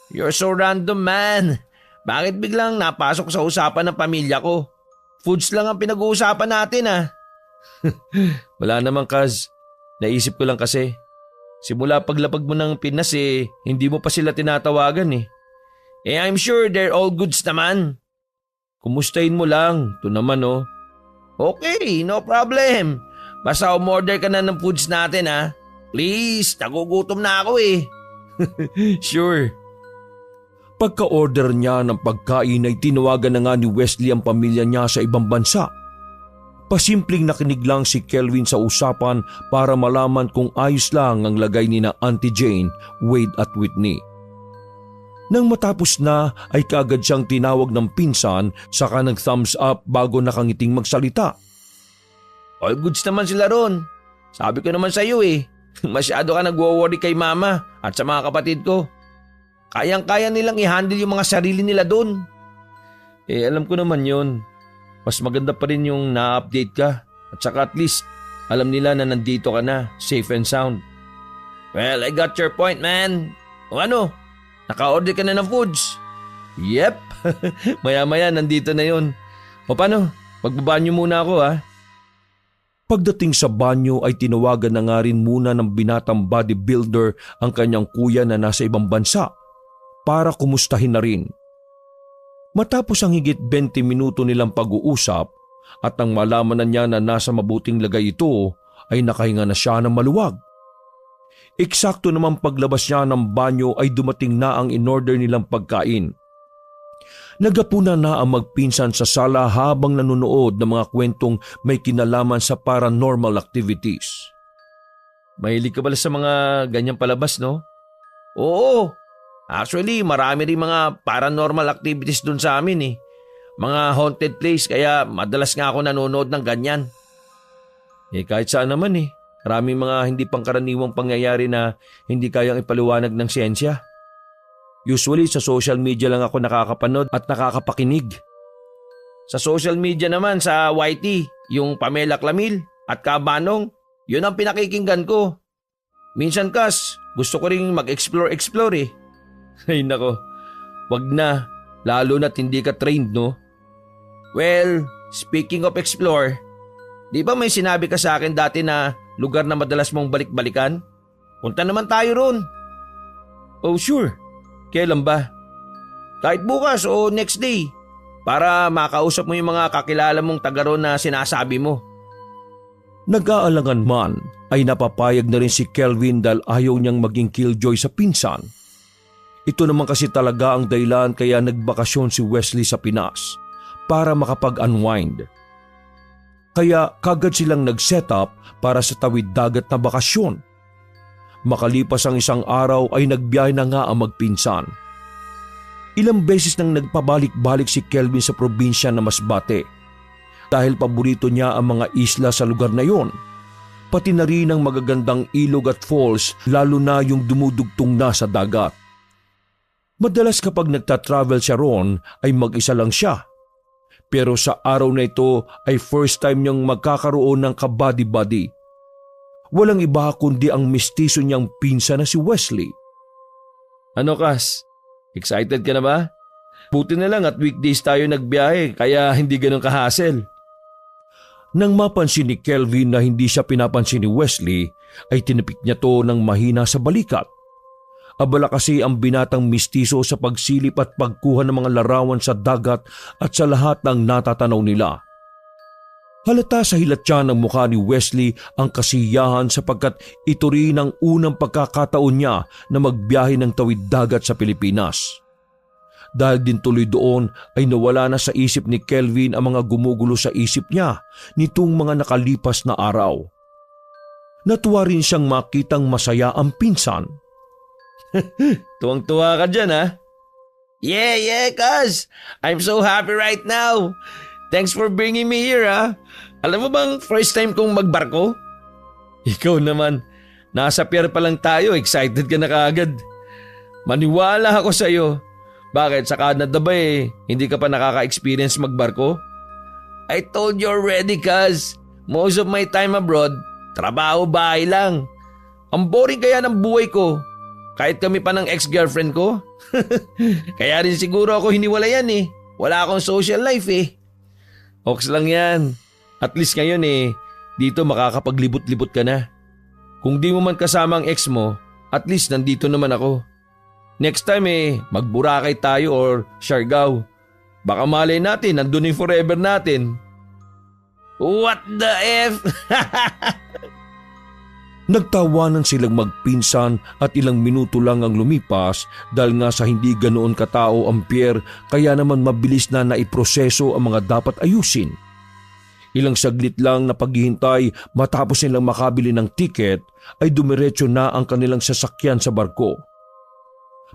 You're so random, man. Bakit biglang napasok sa usapan ng pamilya ko? Foods lang ang pinag-uusapan natin, ah. Wala naman, Kaz. Naisip ko lang kasi. Simula paglapag mo ng Pinas hindi mo pa sila tinatawagan eh. I'm sure they're all goods naman. Kumustahin mo lang. Ito naman oh. Okay, no problem. Basta umorder ka na ng foods natin, ah. Please, nagugutom na ako eh. Sure. Pagka-order niya ng pagkain ay tinawagan na nga ni Wesley ang pamilya niya sa ibang bansa. Pasimpleng nakinig lang si Kelvin sa usapan para malaman kung ayos lang ang lagay ni na Auntie Jane, Wade at Whitney. Nang matapos na ay kaagad siyang tinawag ng pinsan saka nag-thumbs up bago nakangiting magsalita. All goods naman sila ron. Sabi ko naman sa iyo eh. Masyado ka nagwo-worry kay mama at sa mga kapatid ko. Kayang-kaya nilang i-handle yung mga sarili nila doon. Alam ko naman yon. Mas maganda pa rin yung na-update ka. At saka at least alam nila na nandito ka na, safe and sound. Well, I got your point, man. O ano? Naka-order ka na ng foods? Yep. Maya-maya nandito na yon. O paano? Pagbabanyo muna ako ha. Pagdating sa banyo ay tinawagan na nga rin muna ng binatang bodybuilder ang kanyang kuya na nasa ibang bansa para kumustahin na rin. Matapos ang higit 20 minuto nilang pag-uusap at nang malaman na niya na nasa mabuting lagay ito ay nakahinga na siya ng maluwag. Eksakto naman paglabas niya ng banyo ay dumating na ang in-order nilang pagkain. Nagapuna na ang magpinsan sa sala habang nanonood ng mga kwentong may kinalaman sa paranormal activities. Mahilig ka pala sa mga ganyang palabas, no? Oo. Actually, marami rin mga paranormal activities dun sa amin eh. Mga haunted place kaya madalas nga ako nanonood ng ganyan. Kahit saan naman eh. Maraming mga hindi pangkaraniwang pangyayari na hindi kayang ipaliwanag ng siyensya. Usually sa social media lang ako nakakapanood at nakakapakinig. Sa social media naman sa YT, yung Pamela Clamil at Kabanong, yun ang pinakikinggan ko. Minsan kas, gusto ko rin mag-explore eh. Ay nako, wag na, lalo na't hindi ka trained no? Well, speaking of explore, di ba may sinabi ka sa akin dati na lugar na madalas mong balik-balikan? Punta naman tayo ron. Oh sure. Kailan ba? Kahit bukas o next day para makausap mo yung mga kakilala mong taga roon na sinasabi mo. Nag-aalangan man ay napapayag na rin si Kelvin dahil ayaw niyang maging killjoy sa pinsan. Ito naman kasi talaga ang dahilan kaya nagbakasyon si Wesley sa Pinas para makapag-unwind. Kaya kagad silang nag-set up para sa tawid dagat na bakasyon. Makalipas ang isang araw ay nagbiyahe na nga ang magpinsan. Ilang beses nang nagpabalik-balik si Kelvin sa probinsya na Masbate dahil paborito niya ang mga isla sa lugar na yon, pati na rin ang magagandang ilog at falls lalo na yung dumudugtong na sa dagat. Madalas kapag nagta-travel siya roon ay mag-isa lang siya. Pero sa araw na ito ay first time niyang magkakaroon ng kabady-bady. Walang iba kundi ang mistiso niyang pinsan na si Wesley. Ano Kas? Excited ka na ba? Buti na lang at weekdays tayo nagbiyahe kaya hindi ganun ka-hassle. Nang mapansin ni Kelvin na hindi siya pinapansin ni Wesley ay tinipik niya to ng mahina sa balikat. Abala kasi ang binatang mistiso sa pagsilip at pagkuha ng mga larawan sa dagat at sa lahat ng natatanaw nila. Halata sa hilatya ng mukha ni Wesley ang kasiyahan sapagkat ito rin ang unang pagkakataon niya na magbiyahe ng tawid dagat sa Pilipinas. Dahil din tuloy doon ay nawala na sa isip ni Kelvin ang mga gumugulo sa isip niya nitong mga nakalipas na araw. Natuwa rin siyang makitang masaya ang pinsan. Tuwang-tuwa ka dyan ha? Yeah, cuz. I'm so happy right now. Thanks for bringing me here ha. Alam mo bang first time kong magbarko? Ikaw naman, nasa pier pa lang tayo, excited ka na kaagad. Maniwala ako sa iyo. Bakit sa Canada ba hindi ka pa nakaka-experience magbarko? I told you already cuz. Most of my time abroad, trabaho bahay lang. Ang boring kaya ng buhay ko. Kahit kami pa ng ex-girlfriend ko. Kaya rin siguro ako hiniwalayan eh. Wala akong social life eh. Ox lang yan. At least ngayon dito makakapaglibot-libot ka na. Kung di mo man kasama ang ex mo, at least nandito naman ako. Next time mag-Boracay tayo or Siargao. Baka malay natin, nandun yung forever natin. What the F? Nagtawanan silang magpinsan at ilang minuto lang ang lumipas dahil nga sa hindi ganoon katao ang Pierre kaya naman mabilis na naiproseso ang mga dapat ayusin. Ilang saglit lang na paghihintay matapos nilang makabili ng tiket ay dumiretso na ang kanilang sasakyan sa barko.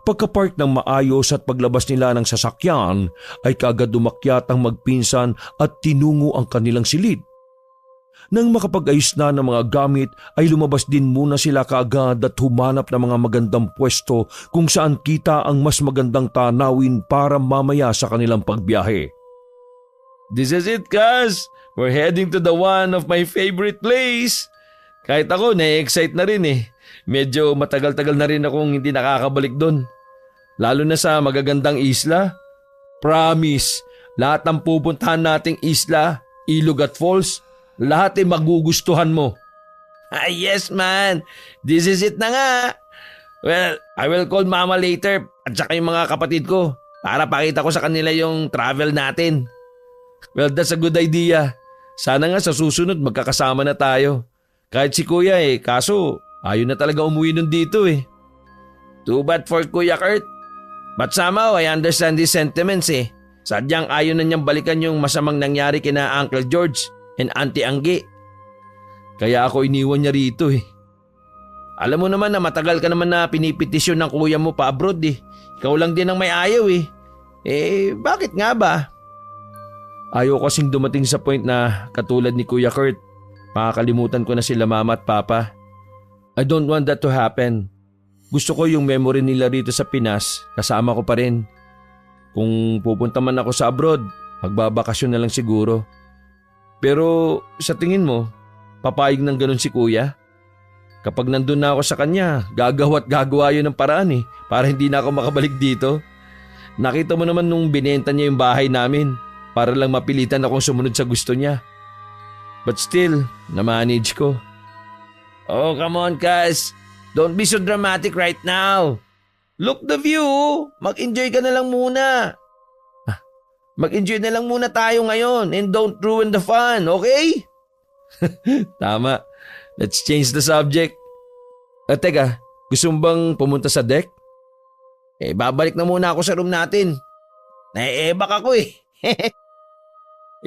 Pagkapark ng maayos at paglabas nila ng sasakyan ay kaagad dumakyat ang magpinsan at tinungo ang kanilang silid. Nang makapag-ayos na ng mga gamit ay lumabas din muna sila kaagad at humanap ng mga magandang pwesto kung saan kita ang mas magandang tanawin para mamaya sa kanilang pagbiyahe. This is it, cuz. We're heading to the one of my favorite place. Kahit ako, na-excite na rin eh. Medyo matagal-tagal na rin akong hindi nakakabalik doon. Lalo na sa magagandang isla. Promise, lahat ng pupuntahan nating isla, ilog at falls, lahat ay magugustuhan mo. Yes man, this is it na nga. Well, I will call mama later at saka yung mga kapatid ko para pakita ko sa kanila yung travel natin. Well, that's a good idea. Sana nga sa susunod magkakasama na tayo. Kahit si kuya kaso ayaw na talaga umuwi nun dito eh. Too bad for Kuya Kurt. But somehow I understand his sentiments eh. Sadyang ayaw na niyang balikan yung masamang nangyari kina Uncle George and Auntie Anggi. Kaya ako iniwan niya rito eh. Alam mo naman na matagal ka naman na pinipetisyon ng kuya mo pa abroad eh. Ikaw lang din ang may ayaw eh. Bakit nga ba? Ayaw kasing dumating sa point na katulad ni Kuya Kurt. Makakalimutan ko na sila mama at papa. I don't want that to happen. Gusto ko yung memory nila rito sa Pinas, kasama ko pa rin. Kung pupunta man ako sa abroad, magbabakasyon na lang siguro. Pero sa tingin mo, papayag ng ganun si kuya? Kapag nandun na ako sa kanya, gagawa yun ng paraan para hindi na ako makabalik dito. Nakita mo naman nung binenta niya yung bahay namin para lang mapilitan akong sumunod sa gusto niya. But still, na-manage ko. Oh, come on, cuz. Don't be so dramatic right now. Look the view. Mag-enjoy ka na lang muna. Mag-enjoy na lang muna tayo ngayon and don't ruin the fun, okay? Tama. Let's change the subject. Teka, gusto mo bang pumunta sa deck? Babalik na muna ako sa room natin. Naiebak ako eh.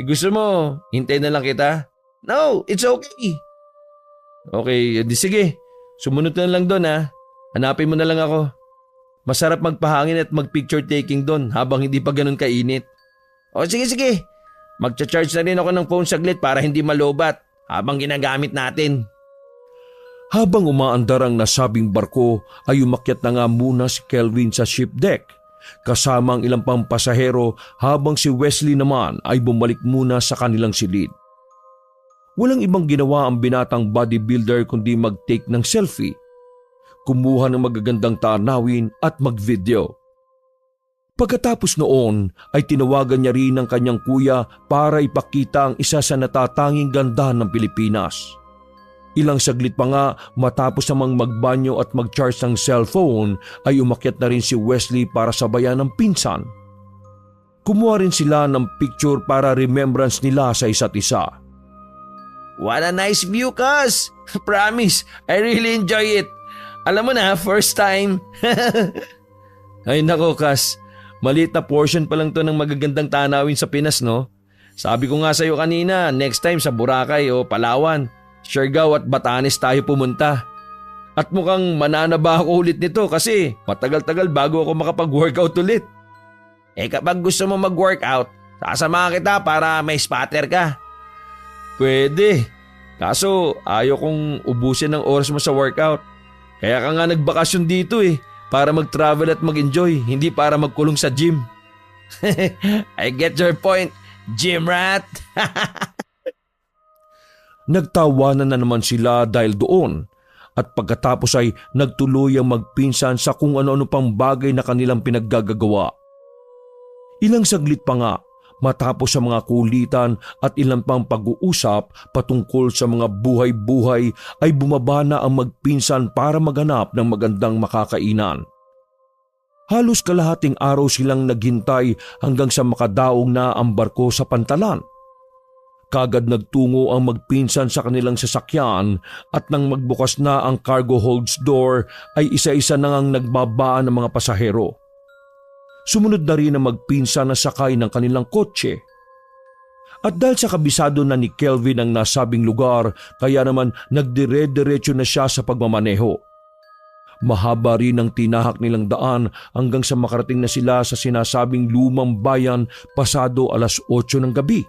Gusto mo, hintayin na lang kita? No, it's okay. Okay, di sige. Sumunod na lang doon Hanapin mo na lang ako. Masarap magpahangin at mag-picture taking doon habang hindi pa ganun kainit. O sige. Magcha-charge na rin ako ng phone saglit para hindi malobat habang ginagamit natin. Habang umaandar ang nasabing barko ay umakyat na nga muna si Kelvin sa ship deck kasama ang ilang pang pasahero habang si Wesley naman ay bumalik muna sa kanilang silid. Walang ibang ginawa ang binatang bodybuilder kundi mag-take ng selfie, kumuha ng magagandang tanawin at mag-video. Pagkatapos noon ay tinawagan niya rin ang kanyang kuya para ipakita ang isa sa natatanging ganda ng Pilipinas. Ilang saglit pa nga matapos namang magbanyo at mag-charge ng cellphone ay umakyat na rin si Wesley para sabayan ng pinsan. Kumuha rin sila ng picture para remembrance nila sa isa't isa. What a nice view, cuz. Promise, I really enjoy it. Alam mo na, first time. Ay nako, cuz. Maliit na portion pa lang to ng magagandang tanawin sa Pinas, no? Sabi ko nga sa'yo kanina, next time sa Boracay o Palawan, Siargao at Batanes tayo pumunta. At mukhang mananaba ako ulit nito kasi matagal-tagal bago ako makapag-workout ulit. Kapag gusto mo mag-workout, sasamahan kita para may spotter ka. Pwede. Kaso ayaw kong ubusin ang oras mo sa workout. Kaya ka nga nagbakasyon dito para mag-travel at mag-enjoy, hindi para magkulong sa gym. I get your point, gym rat. Nagtawanan na naman sila dahil doon at pagkatapos ay nagtuloy ang magpinsan sa kung ano-ano pang bagay na kanilang pinaggagawa. Ilang saglit pa nga matapos sa mga kulitan at ilang pang pag-uusap patungkol sa mga buhay-buhay ay bumaba na ang magpinsan para maghanap ng magandang makakainan. Halos kalahating araw silang naghintay hanggang sa makadaong na ang barko sa pantalan. Kagad nagtungo ang magpinsan sa kanilang sasakyan at nang magbukas na ang cargo holds door ay isa-isa na ngang nagbabaan ng mga pasahero. Sumunod na rin ang magpinsan na sakay ng kanilang kotse. At dahil sa kabisado na ni Kelvin ang nasabing lugar, kaya naman nagdire-diretso na siya sa pagmamaneho. Mahaba rin ang tinahak nilang daan hanggang sa makarating na sila sa sinasabing lumang bayan pasado 8:00 ng gabi.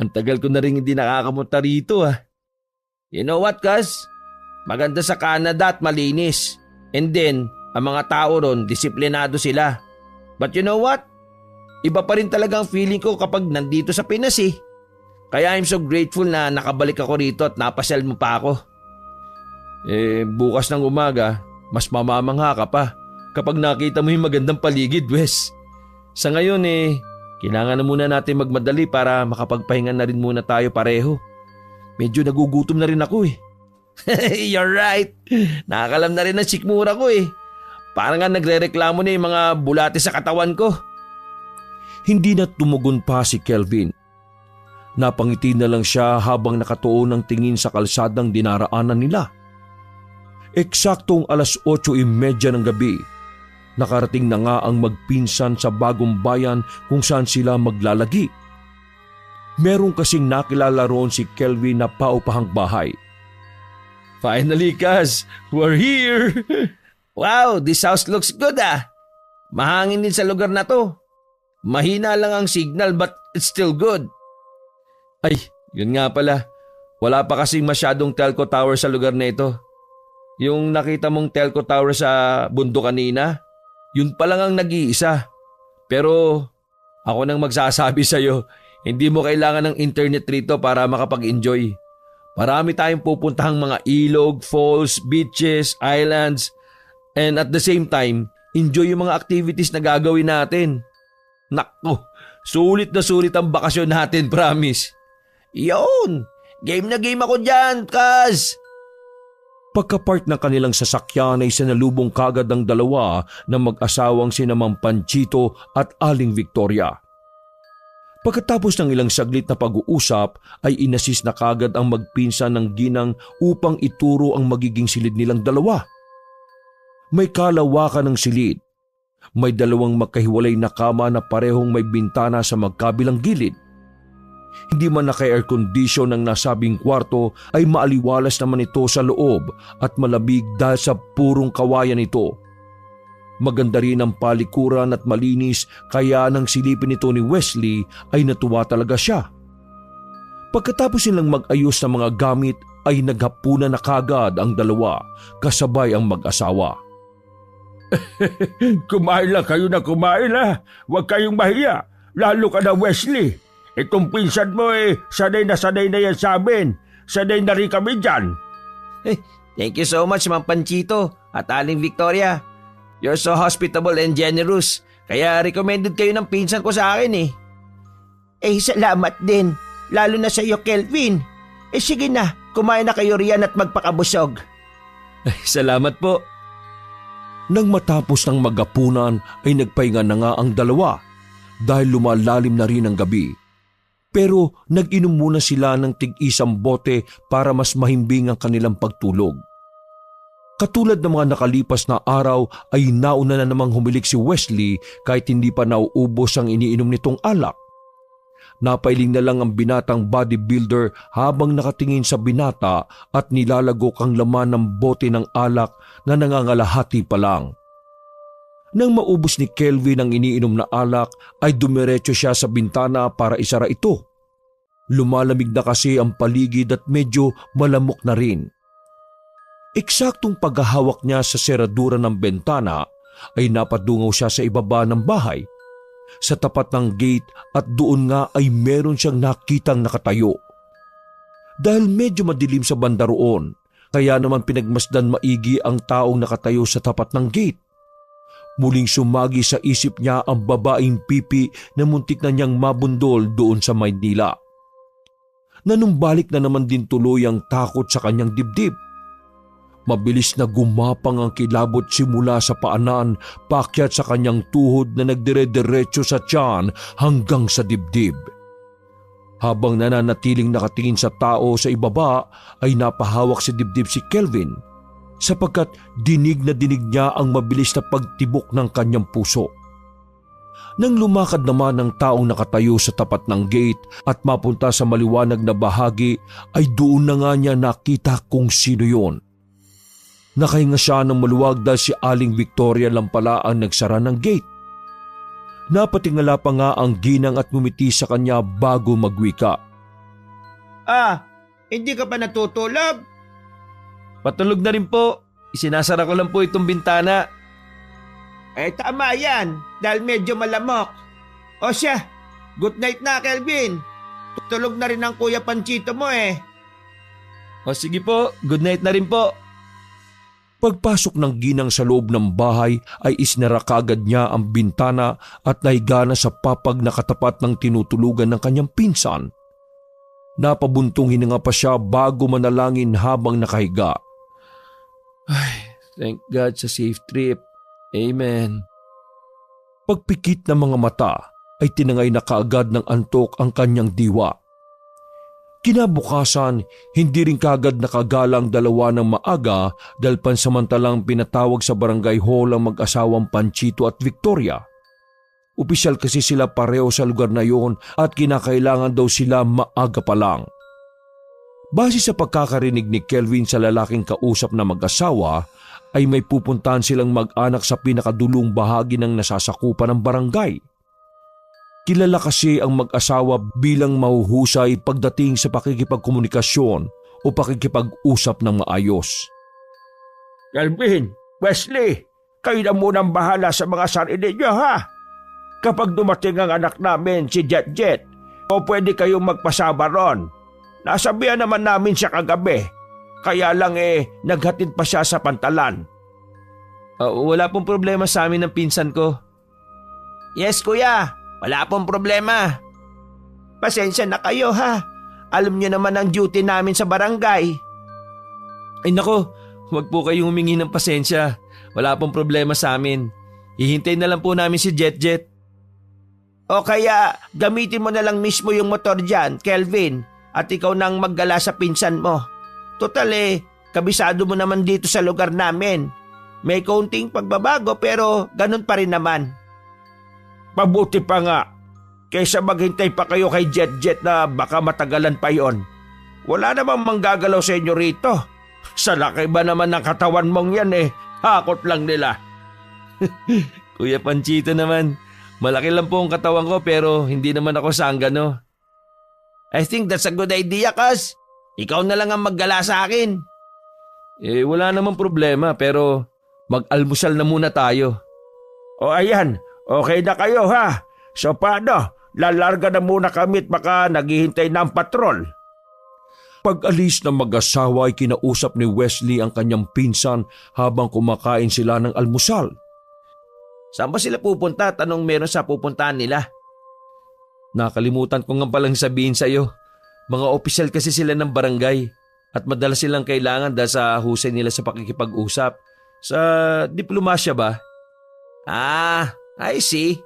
Ang tagal ko na rin hindi nakakamunta rito ah. You know what, cuz? Maganda sa Canada at malinis. And then, ang mga tao ron, disiplinado sila. But you know what? Iba pa rin talaga ang feeling ko kapag nandito sa Pinas eh. Kaya I'm so grateful na nakabalik ako rito at napasyal mo pa ako. Bukas ng umaga, mas mamamangha ka pa kapag nakita mo yung magandang paligid, Wes. Sa ngayon kailangan na muna natin magmadali para makapagpahinga na rin muna tayo pareho. Medyo nagugutom na rin ako eh. You're right. Nakakalam na rin ang sikmura ko eh. Parang nga nagre-reklamo na yung mga bulate sa katawan ko. Hindi na tumugon pa si Kelvin. Napangiti na lang siya habang nakatuon ng tingin sa kalsadang dinaraanan nila. Eksaktong 8:30 ng gabi, nakarating na nga ang magpinsan sa bagong bayan kung saan sila maglalagi. Meron kasing nakilala roon si Kelvin na paupahang bahay. Finally, cuz, we're here! Wow, this house looks good ah. Mahangin din sa lugar na to. Mahina lang ang signal but it's still good. Ay, yun nga pala. Wala pa kasing masyadong telco tower sa lugar na ito. Yung nakita mong telco tower sa bundok kanina, yun pa lang ang nag-iisa. Pero ako nang magsasabi sa'yo, hindi mo kailangan ng internet rito para makapag-enjoy. Marami tayong pupuntahang mga ilog, falls, beaches, islands, and at the same time, enjoy yung mga activities na gagawin natin. Naku, sulit na sulit ang bakasyon natin, promise. Yun, game na game ako dyan, cuz. Pagka-park ng kanilang sasakyan ay sinalubong kagad ang dalawa na mag-asawang sina Mang Panchito at Aling Victoria. Pagkatapos ng ilang saglit na pag-uusap ay inasis na kagad ang magpinsan ng ginang upang ituro ang magiging silid nilang dalawa. May kalawakan ng silid. May dalawang magkahiwalay na kama na parehong may bintana sa magkabilang gilid. Hindi man naka-air condition ng nasabing kwarto ay maaliwalas naman ito sa loob at malamig dahil sa purong kawayan ito. Maganda rin ang palikuran at malinis kaya nang silipin ito ni Wesley ay natuwa talaga siya. Pagkatapos nilang mag-ayos ng mga gamit ay naghapunan na kagad ang dalawa kasabay ang mag-asawa. Kumain lang kayo na kumain ha. Huwag kayong mahiya. Lalo ka na, Wesley. Itong pinsan mo sanay na yan sa amin. Sanay na rin kami dyan. Thank you so much, Mang Panchito at Aling Victoria. You're so hospitable and generous. Kaya recommended kayo ng pinsan ko sa akin eh. Salamat din. Lalo na sa iyo, Kelvin. Sige na, kumain na kayo riyan at magpakabusog. Salamat po. Nang matapos ng magapunan ay nagpahinga na nga ang dalawa dahil lumalalim na rin ang gabi. Pero nag-inom muna sila ng tig-isang bote para mas mahimbing ang kanilang pagtulog. Katulad ng mga nakalipas na araw ay nauna na namang humilik si Wesley kahit hindi pa nauubos ang iniinom nitong alak. Napailing na lang ang binatang bodybuilder habang nakatingin sa binata at nilalagok ang laman ng bote ng alak na nangangalahati pa lang. Nang maubos ni Kelvin ang iniinom na alak ay dumiretso siya sa bintana para isara ito. Lumalamig na kasi ang paligid at medyo malamok na rin. Eksaktong paghahawak niya sa seradura ng bintana ay napadungaw siya sa ibaba ng bahay. Sa tapat ng gate at doon nga ay meron siyang nakitang nakatayo. Dahil medyo madilim sa banda roon, kaya naman pinagmasdan maigi ang taong nakatayo sa tapat ng gate. Muling sumagi sa isip niya ang babaeng pipi na muntik na niyang mabundol doon sa Maynila. Nanumbalik na naman din tuloy ang takot sa kanyang dibdib. Mabilis na gumapang ang kilabot simula sa paanan paakyat sa kanyang tuhod na nagdire-diretso sa tiyan hanggang sa dibdib. Habang nananatiling nakatingin sa tao sa ibaba ay napahawak sa dibdib si Kelvin sapagkat dinig na dinig niya ang mabilis na pagtibok ng kanyang puso. Nang lumakad naman ang taong nakatayo sa tapat ng gate at mapunta sa maliwanag na bahagi ay doon na nga niya nakita kung sino yon. Nakahinga siya ng maluwag dahil si Aling Victoria lang pala ang nagsara ng gate. Napatingala pa nga ang ginang at ngumiti sa kanya bago magwika. Hindi ka pa natutulog? Patulog na rin po. Isinasara ko lang po itong bintana. Tama yan, dahil medyo malamok. O siya, good night na, Kelvin. Tutulog na rin ang Kuya Panchito mo eh. O sige po, good night na rin po. Pagpasok ng ginang sa loob ng bahay ay isnara kagad niya ang bintana at nahiga na sa papag na katapat ng tinutulugan ng kanyang pinsan. Napabuntong hininga pa siya bago manalangin habang nakahiga. Ay, thank God sa safe trip. Amen. Pagpikit ng mga mata ay tinangay na kaagad ng antok ang kanyang diwa. Kinabukasan, hindi rin kagad nakagalang dalawa ng maaga dahil pansamantalang pinatawag sa barangay hall ang mag-asawang Panchito at Victoria. Opisyal kasi sila pareho sa lugar na yon at kinakailangan daw sila maaga pa lang. Base sa pagkakarinig ni Kelvin sa lalaking kausap na mag-asawa, ay may pupuntahan silang mag-anak sa pinakadulong bahagi ng nasasakupan ng barangay. Kilala kasi ang mag-asawa bilang mahuhusay pagdating sa pakikipagkomunikasyon o pakikipag-usap ng maayos. Kelvin, Wesley, kayo na munang bahala sa mga sarili niyo ha. Kapag dumating ang anak namin si Jet Jet, o pwede kayong magpasama ron. Nasabihan naman namin siya kagabi, kaya lang naghatid pa siya sa pantalan. Wala pong problema sa amin ng pinsan ko. Yes kuya, wala pong problema. Pasensya na kayo ha. Alam niyo naman ang duty namin sa barangay. Ay nako, huwag po kayong humingi ng pasensya. Wala pong problema sa amin. Hihintay na lang po namin si Jet Jet. O kaya gamitin mo na lang mismo yung motor dyan, Kelvin, at ikaw nang maggala sa pinsan mo. Total kabisado mo naman dito sa lugar namin. May kaunting pagbabago pero ganun pa rin naman. Mabuti pa nga, kaysa maghintay pa kayo kay Jet Jet na baka matagalan pa yon. Wala namang manggagalaw sa inyo rito. Sa laki ba naman ng katawan mong yan hakot lang nila. Kuya Panchito naman, malaki lang po ang katawan ko pero hindi naman ako sanggano. I think that's a good idea, Kas. Ikaw na lang ang maggala sa akin. Wala namang problema pero mag-almusal na muna tayo. O ayan, okay na kayo ha. So paano, lalarga na muna kami at baka naghihintay na ang patrol. Pag-alis ng mag-asawa ay kinausap ni Wesley ang kanyang pinsan habang kumakain sila ng almusal. Saan ba sila pupunta? Tanong meron sa pupuntahan nila. Nakalimutan ko nga palang sabihin sa iyo. Mga opisyal kasi sila ng barangay at madalas silang kailangan dahil sa husay nila sa pakikipag-usap. Sa diplomasya ba? I see.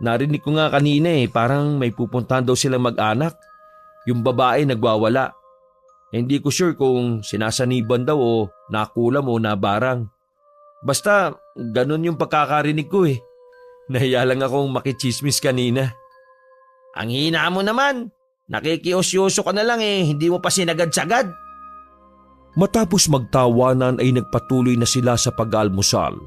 Narinig ko nga kanina parang may pupuntahan daw silang mag-anak. Yung babae nagwawala. Hindi ko sure kung sinasaniban daw o nakulam o nabarang. Basta ganun yung pagkakarinig ko Nahiya lang akong makichismis kanina. Ang hina mo naman. Nakikiusyoso ka na lang hindi mo pa sinagad-sagad. Matapos magtawanan ay nagpatuloy na sila sa pag-almusal.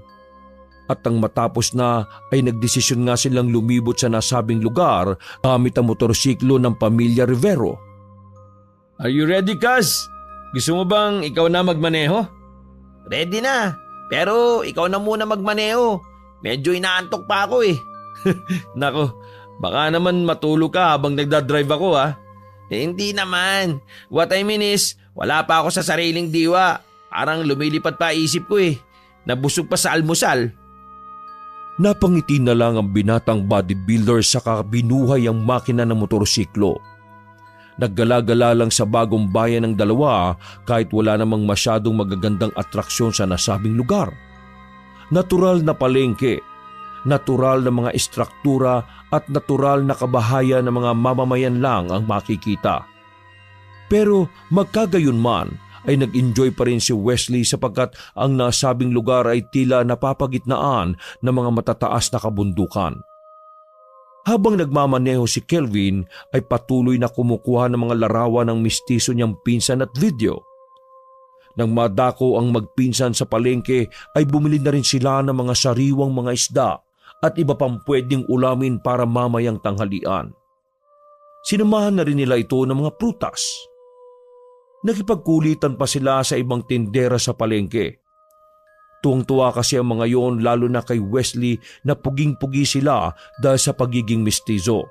At ang matapos na ay nagdesisyon nga silang lumibot sa nasabing lugar gamit ang motorsiklo ng pamilya Rivero. Are you ready, Kaz? Gusto mo bang ikaw na magmaneho? Ready na, pero ikaw na muna magmaneho. Medyo inaantok pa ako Nako, baka naman matulog ka habang nagdadrive ako Hindi naman. What I mean is, wala pa ako sa sariling diwa. Parang lumilipad pa isip ko eh. Nabusog pa sa almusal. Napangiti na lang ang binatang bodybuilder saka binuhay ang makina ng motorsiklo. Naggala-gala lang sa bagong bayan ng dalawa kahit wala namang masyadong magagandang atraksyon sa nasabing lugar. Natural na palengke, natural na mga istruktura at natural na kabahayan ng mga mamamayan lang ang makikita. Pero magkagayunman ay nag-enjoy pa rin si Wesley sapagkat ang nasabing lugar ay tila napapagitnaan ng mga matataas na kabundukan. Habang nagmamaneho si Kelvin ay patuloy na kumukuha ng mga larawan ng mistiso niyang pinsan at video. Nang madako ang magpinsan sa palengke ay bumili na rin sila ng mga sariwang mga isda at iba pang pwedeng ulamin para mamayang tanghalian. Sinamahan na rin nila ito ng mga prutas. Nakipagkulitan pa sila sa ibang tindera sa palengke. Tuwang-tuwa kasi ang mga yon lalo na kay Wesley na puging-pugi sila dahil sa pagiging mistizo.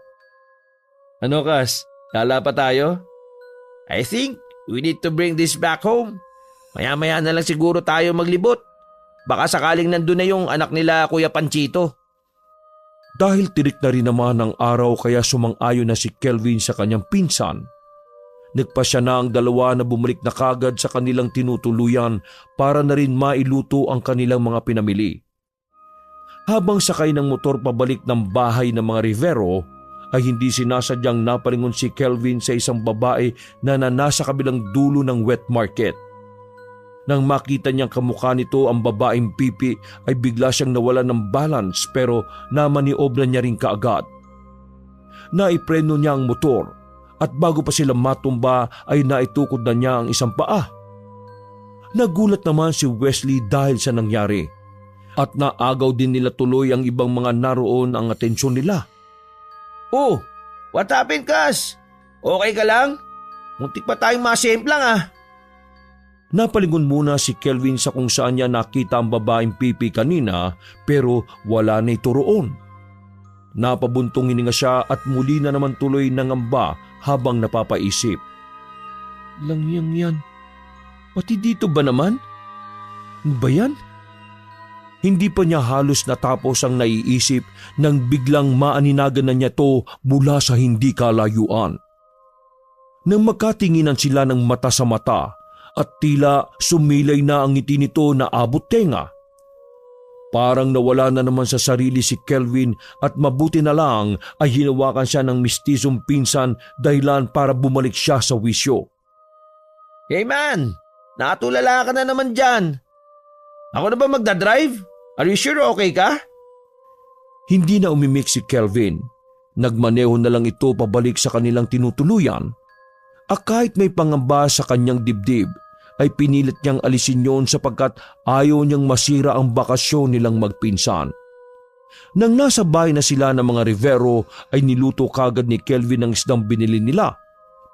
Ano Kas? Lala pa tayo? I think we need to bring this back home. Maya-maya na lang siguro tayo maglibot. Baka sakaling nandun na yung anak nila Kuya Panchito. Dahil tirik na rin naman ang araw kaya sumang-ayon na si Kelvin sa kanyang pinsan. Nagpasya na ang dalawa na bumalik na kagad sa kanilang tinutuluyan para na rin mailuto ang kanilang mga pinamili. Habang sakay ng motor pabalik ng bahay ng mga Rivero, ay hindi sinasadyang napalingon si Kelvin sa isang babae na nasa kabilang dulo ng wet market. Nang makita niyang kamukha nito ang babaeng pipi ay bigla siyang nawalan ng balance pero namaniobra niya rin kaagad. Naipreno niya ang motor. At bago pa sila matumba ay naitukod na niya ang isang paa. Nagulat naman si Wesley dahil sa nangyari. At naagaw din nila tuloy ang ibang mga naroon ang atensyon nila. Oh, what happened Kas? Okay ka lang? Muntik pa tayong masemplang ah. Napalingon muna si Kelvin sa kung saan niya nakita ang babaeng pipi kanina pero wala na ito roon. Napabuntong hininga siya at muli na naman tuloy nangamba habang napapaisip. Langyang yan. Pati dito ba naman? Ano ba yan? Hindi pa niya halos natapos ang naiisip nang biglang maaninagan na niya to mula sa hindi kalayuan. Nang magkatinginan sila ng mata sa mata at tila sumilay na ang ngiti nito na abot tenga. Parang nawala na naman sa sarili si Kelvin at mabuti na lang ay hinawakan siya ng mistisong pinsan dahilan para bumalik siya sa wisyo. Hey man, nakatulala ka na naman dyan. Ako na ba magdadrive? Are you sure okay ka? Hindi na umimik si Kelvin. Nagmaneho na lang ito pabalik sa kanilang tinutuluyan. At kahit may pangamba sa kanyang dibdib, ay pinilit niyang alisin yon sapagkat ayaw niyang masira ang bakasyon nilang magpinsan. Nang nasa bahay na sila ng mga Rivero ay niluto kagad ni Kelvin ang isdang binili nila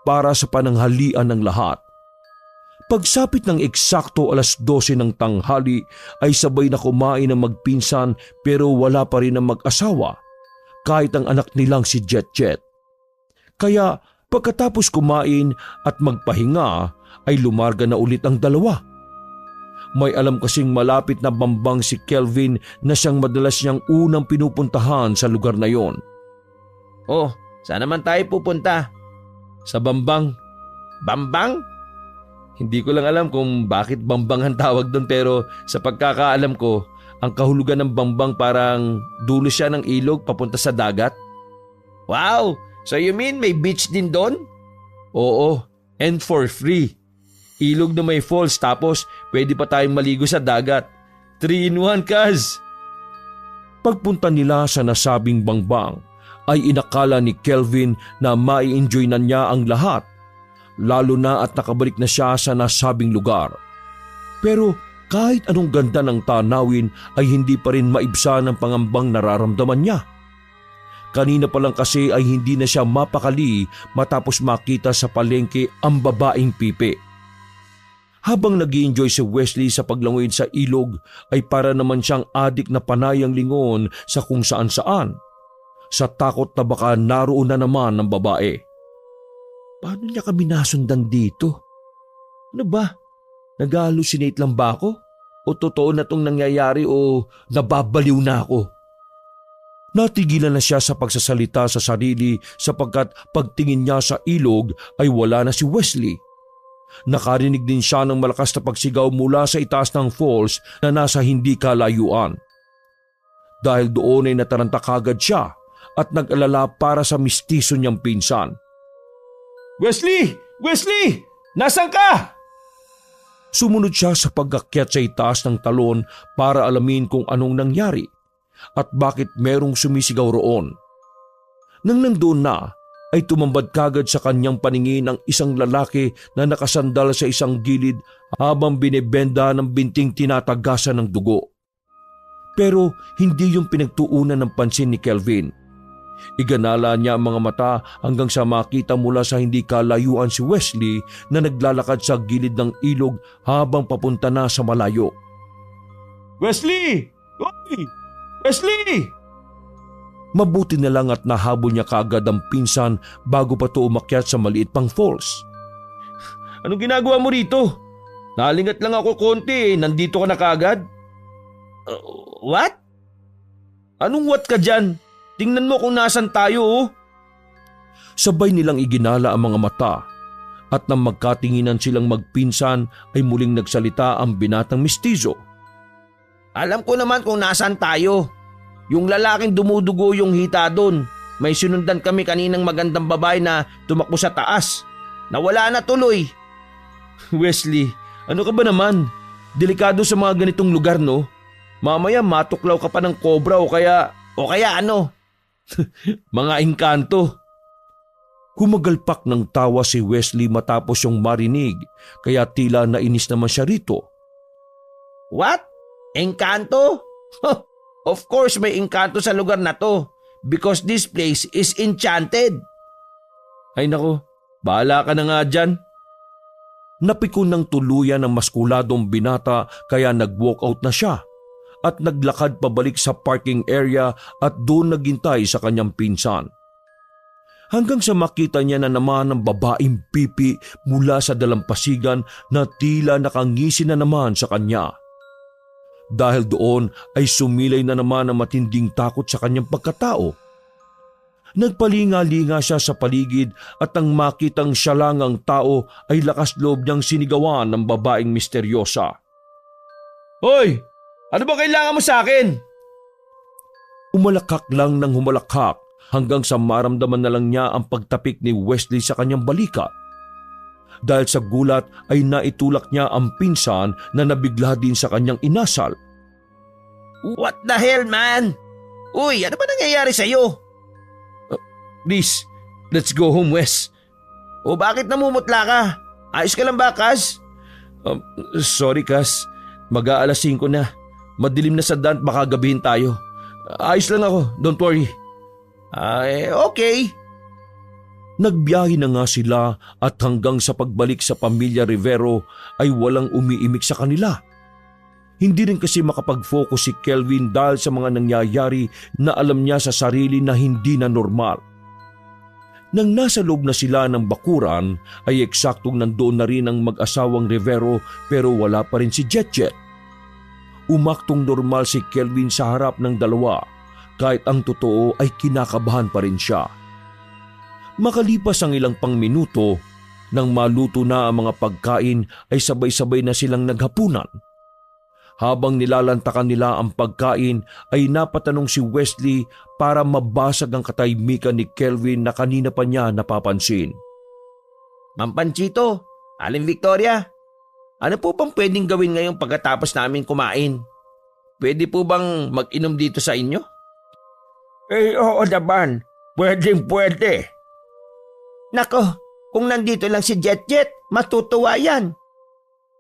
para sa pananghalian ng lahat. Pagsapit ng eksakto 12:00 ng tanghali ay sabay na kumain ang magpinsan pero wala pa rin ang mag-asawa kahit ang anak nilang si Jet Jet. Kaya pagkatapos kumain at magpahinga ay lumarga na ulit ang dalawa. May alam kasing malapit na Bambang si Kelvin na siyang madalas niyang unang pinupuntahan sa lugar na yon. Oh, saan naman tayo pupunta? Sa Bambang. Bambang? Hindi ko lang alam kung bakit Bambang ang tawag doon pero sa pagkakaalam ko, ang kahulugan ng Bambang parang dulo siya ng ilog papunta sa dagat. Wow! So you mean may beach din doon? Oo, and for free. Ilog na may falls tapos pwede pa tayong maligo sa dagat. 3-in-1 Kaz! Pagpunta nila sa nasabing Bambang ay inakala ni Kelvin na mai-enjoy na niya ang lahat, lalo na at nakabalik na siya sa nasabing lugar. Pero kahit anong ganda ng tanawin ay hindi pa rin maibsa ng pangambang nararamdaman niya. Kanina pa lang kasi ay hindi na siya mapakali matapos makita sa palengke ang babaeng pipi. Habang nag-i-enjoy si Wesley sa paglangoy sa ilog ay para naman siyang adik na panayang lingon sa kung saan-saan. Sa takot na baka naroon na naman ng babae. Paano niya kami nasundan dito? Ano ba? Nag-hallucinate lang ba ako? O totoo na tong nangyayari o nababaliw na ako? Natigilan na siya sa pagsasalita sa sarili sapagkat pagtingin niya sa ilog ay wala na si Wesley. Nakarinig din siya ng malakas na pagsigaw mula sa itaas ng falls na nasa hindi kalayuan. Dahil doon ay nataranta kagad siya at nag-alala para sa mistiso niyang pinsan. Wesley! Wesley! Nasaan ka? Sumunod siya sa pag-akyat sa itaas ng talon para alamin kung anong nangyari at bakit merong sumisigaw roon. Nang nandoon na, ay tumambad kagad sa kanyang paningin ang isang lalaki na nakasandal sa isang gilid habang binebenda ng binting tinatagasan ng dugo. Pero hindi yung pinagtuunan ng pansin ni Kelvin. Iganala niya ang mga mata hanggang sa makita mula sa hindi kalayuan si Wesley na naglalakad sa gilid ng ilog habang papunta na sa malayo. Wesley! Oy! Wesley! Mabuti na lang at nahabol niya kaagad ang pinsan bago pa to umakyat sa maliit pang falls. Anong ginagawa mo rito? Nalingat lang ako konti nandito ka na kaagad. What? Anong what ka dyan? Tingnan mo kung nasan tayo oh. Sabay nilang iginala ang mga mata at nang magkatinginan silang magpinsan ay muling nagsalita ang binatang mistizo. Alam ko naman kung nasan tayo. Yung lalaking dumudugo yung hita doon. May sinundan kami kaninang magandang babae na tumakbo sa taas. Nawala na tuloy. Wesley, ano ka ba naman? Delikado sa mga ganitong lugar no? Mamaya matuklaw ka pa ng kobra o kaya ano? Mga engkanto. Humagalpak ng tawa si Wesley matapos yung marinig kaya tila nainis naman siya rito. What? Engkanto? Of course may engkanto sa lugar na to because this place is enchanted. Ay nako, bahala ka na nga dyan. Napikon ng tuluyan ng maskuladong binata kaya nag-walk out na siya at naglakad pabalik sa parking area at doon naghintay sa kanyang pinsan. Hanggang sa makita niya na naman ang babaeng pipi mula sa dalampasigan na tila nakangisi na naman sa kanya. Dahil doon ay sumilay na naman ang matinding takot sa kanyang pagkatao. Nagpalinga-linga siya sa paligid at ang makitang siya lang ang tao ay lakas loob niyang sinigawan ng babaeng misteryosa. Hoy! Ano ba kailangan mo sa akin? Umalakak lang ng humalakhak hanggang sa maramdaman na lang niya ang pagtapik ni Wesley sa kanyang balikat. Dahil sa gulat ay naitulak niya ang pinsan na nabigla din sa kanyang inasal. What the hell, man? Uy, ano ba nangyayari sa'yo? Please, let's go home, Wes. O bakit namumutla ka? Ayos ka lang ba, Kaz? Sorry, Kaz. Mag-aalas 5 na. Madilim na sa daan, baka gabihin tayo. Ayos lang ako, don't worry. Ay, okay. Nagbiyahe na nga sila at hanggang sa pagbalik sa pamilya Rivero ay walang umiimik sa kanila. Hindi rin kasi makapag-focus si Kelvin dahil sa mga nangyayari na alam niya sa sarili na hindi na normal. Nang nasa loob na sila ng bakuran ay eksaktong nandoon na rin ang mag-asawang Rivero pero wala pa rin si Jetjet. Umaktong normal si Kelvin sa harap ng dalawa kahit ang totoo ay kinakabahan pa rin siya. Makalipas ang ilang pang minuto, nang maluto na ang mga pagkain ay sabay-sabay na silang naghapunan. Habang nilalantakan nila ang pagkain ay napatanong si Wesley para mabasag ang katahimikan ni Kelvin na kanina pa niya napapansin. Ma'am Panchito, Aling Victoria, ano po bang pwedeng gawin ngayong pagkatapos namin kumain? Pwede po bang mag-inom dito sa inyo? Oo naman, pwede. Nako, kung nandito lang si Jetjet, matutuwa yan.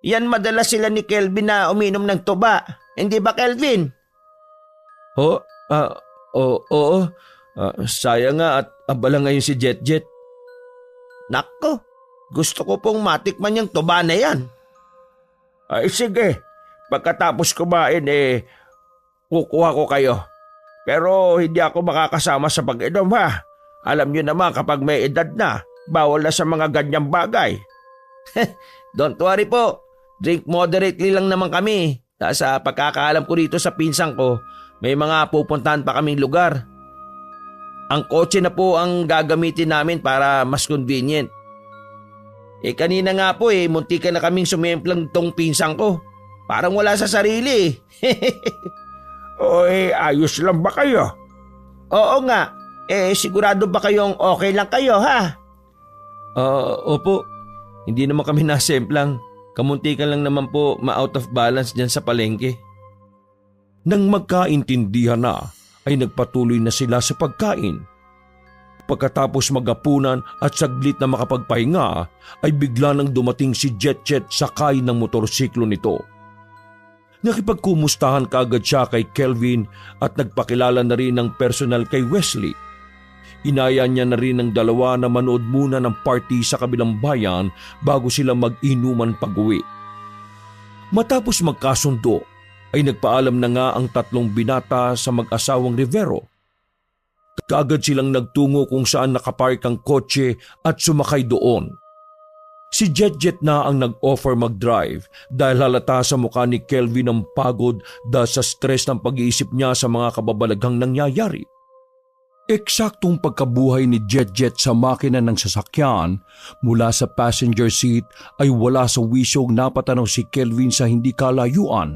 Yan madalas sila ni Kelvin na uminom ng tuba. Hindi ba, Kelvin? Oo. Sayang nga at abala ngayon si Jetjet. Nako, gusto ko pong matikman yung tuba na yan. Ay sige, pagkatapos kumain kukuha ko kayo. Pero hindi ako makakasama sa pag-inom ha. Alam niyo naman kapag may edad na, bawal na sa mga ganyang bagay. Don't worry po, drink moderately lang naman kami. Sa pagkakaalam ko dito sa pinsang ko, may mga pupuntahan pa kaming lugar. Ang kotse na po ang gagamitin namin para mas convenient. Kanina nga po muntikan na kaming sumemplang tong pinsang ko. Parang wala sa sarili. Ayos lang ba kayo? Oo nga. Sigurado ba kayong okay lang kayo, ha? Opo. Hindi naman kami nasemplang. Kamuntikan lang naman po ma-out of balance dyan sa palengke. Nang magkaintindihan na, ay nagpatuloy na sila sa pagkain. Pagkatapos magapunan at saglit na makapagpahinga, ay bigla nang dumating si Jet sakay ng motorsiklo nito. Nakipagkumustahan kaagad siya kay Kelvin at nagpakilala na rin ng personal kay Wesley. Inaya niya na rin ng dalawa na manood muna ng party sa kabilang bayan bago sila mag-inuman pag-uwi. Matapos magkasundo, ay nagpaalam na nga ang tatlong binata sa mag-asawang Rivero. Kaagad silang nagtungo kung saan nakapark ang kotse at sumakay doon. Si Jet na ang nag-offer mag-drive dahil halata sa mukha ni Kelvin ang pagod dahil sa stress ng pag-iisip niya sa mga kababalaghang nangyayari. Eksaktong pagkabuhay ni Jet sa makina ng sasakyan mula sa passenger seat ay wala sa wisyong napatanaw si Kelvin sa hindi kalayuan.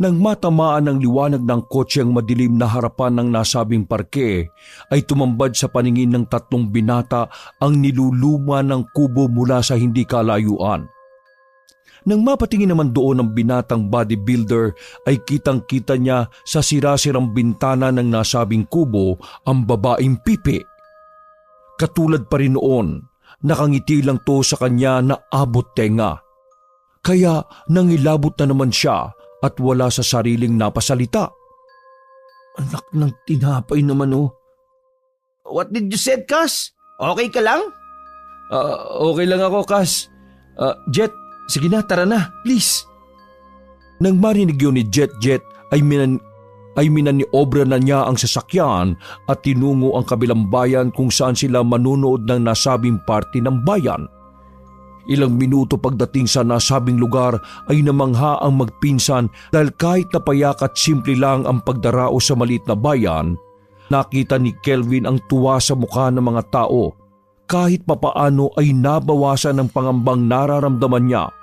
Nang matamaan ng liwanag ng kotse ang madilim na harapan ng nasabing parke, ay tumambad sa paningin ng tatlong binata ang niluluma ng kubo mula sa hindi kalayuan. Nang mapatingin naman doon ang binatang bodybuilder ay kitang-kita niya sa sira-sirang bintana ng nasabing kubo ang babaeng pipi. Katulad pa rin noon, nakangiti lang to sa kanya na abot tenga. Kaya nangilabot na naman siya at wala sa sariling napasalita. Anak ng tinapay naman oh. What did you said, Cas? Okay ka lang? Okay lang ako, Cas. Jet, sige na, tara na, please. Nang marinig yun ni Jet ay minaniobra na niya ang sasakyan at tinungo ang kabilang bayan kung saan sila manunood ng nasabing party ng bayan. Ilang minuto pagdating sa nasabing lugar ay namangha ang magpinsan dahil kahit napayak at simple lang ang pagdarao sa maliit na bayan, nakita ni Kelvin ang tuwa sa mukha ng mga tao. Kahit papaano ay nabawasan ang pangambang nararamdaman niya,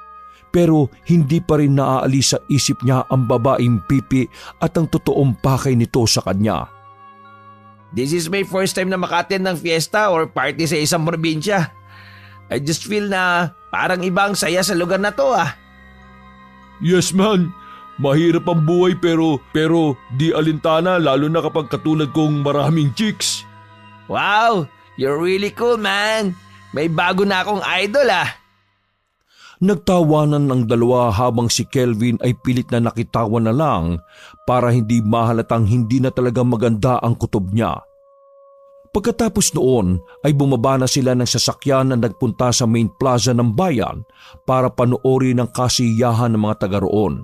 pero hindi pa rin naaalis sa isip niya ang babaeng pipi at ang totoong pakay nito sa kanya. This is my first time na maka-attend ng fiesta or party sa isang probinsya. I just feel na parang ibang saya sa lugar na to ah. Yes man, mahirap ang buhay pero di alintana lalo na kapag katulad kong maraming chicks. Wow, you're really cool man. May bago na akong idol ah. Nagtawanan ng dalawa habang si Kelvin ay pilit na nakitawan na lang para hindi mahalatang hindi na talaga maganda ang kutob niya. Pagkatapos noon ay bumaba na sila ng sasakyan na nagpunta sa main plaza ng bayan para panoorin ang kasiyahan ng mga taga roon.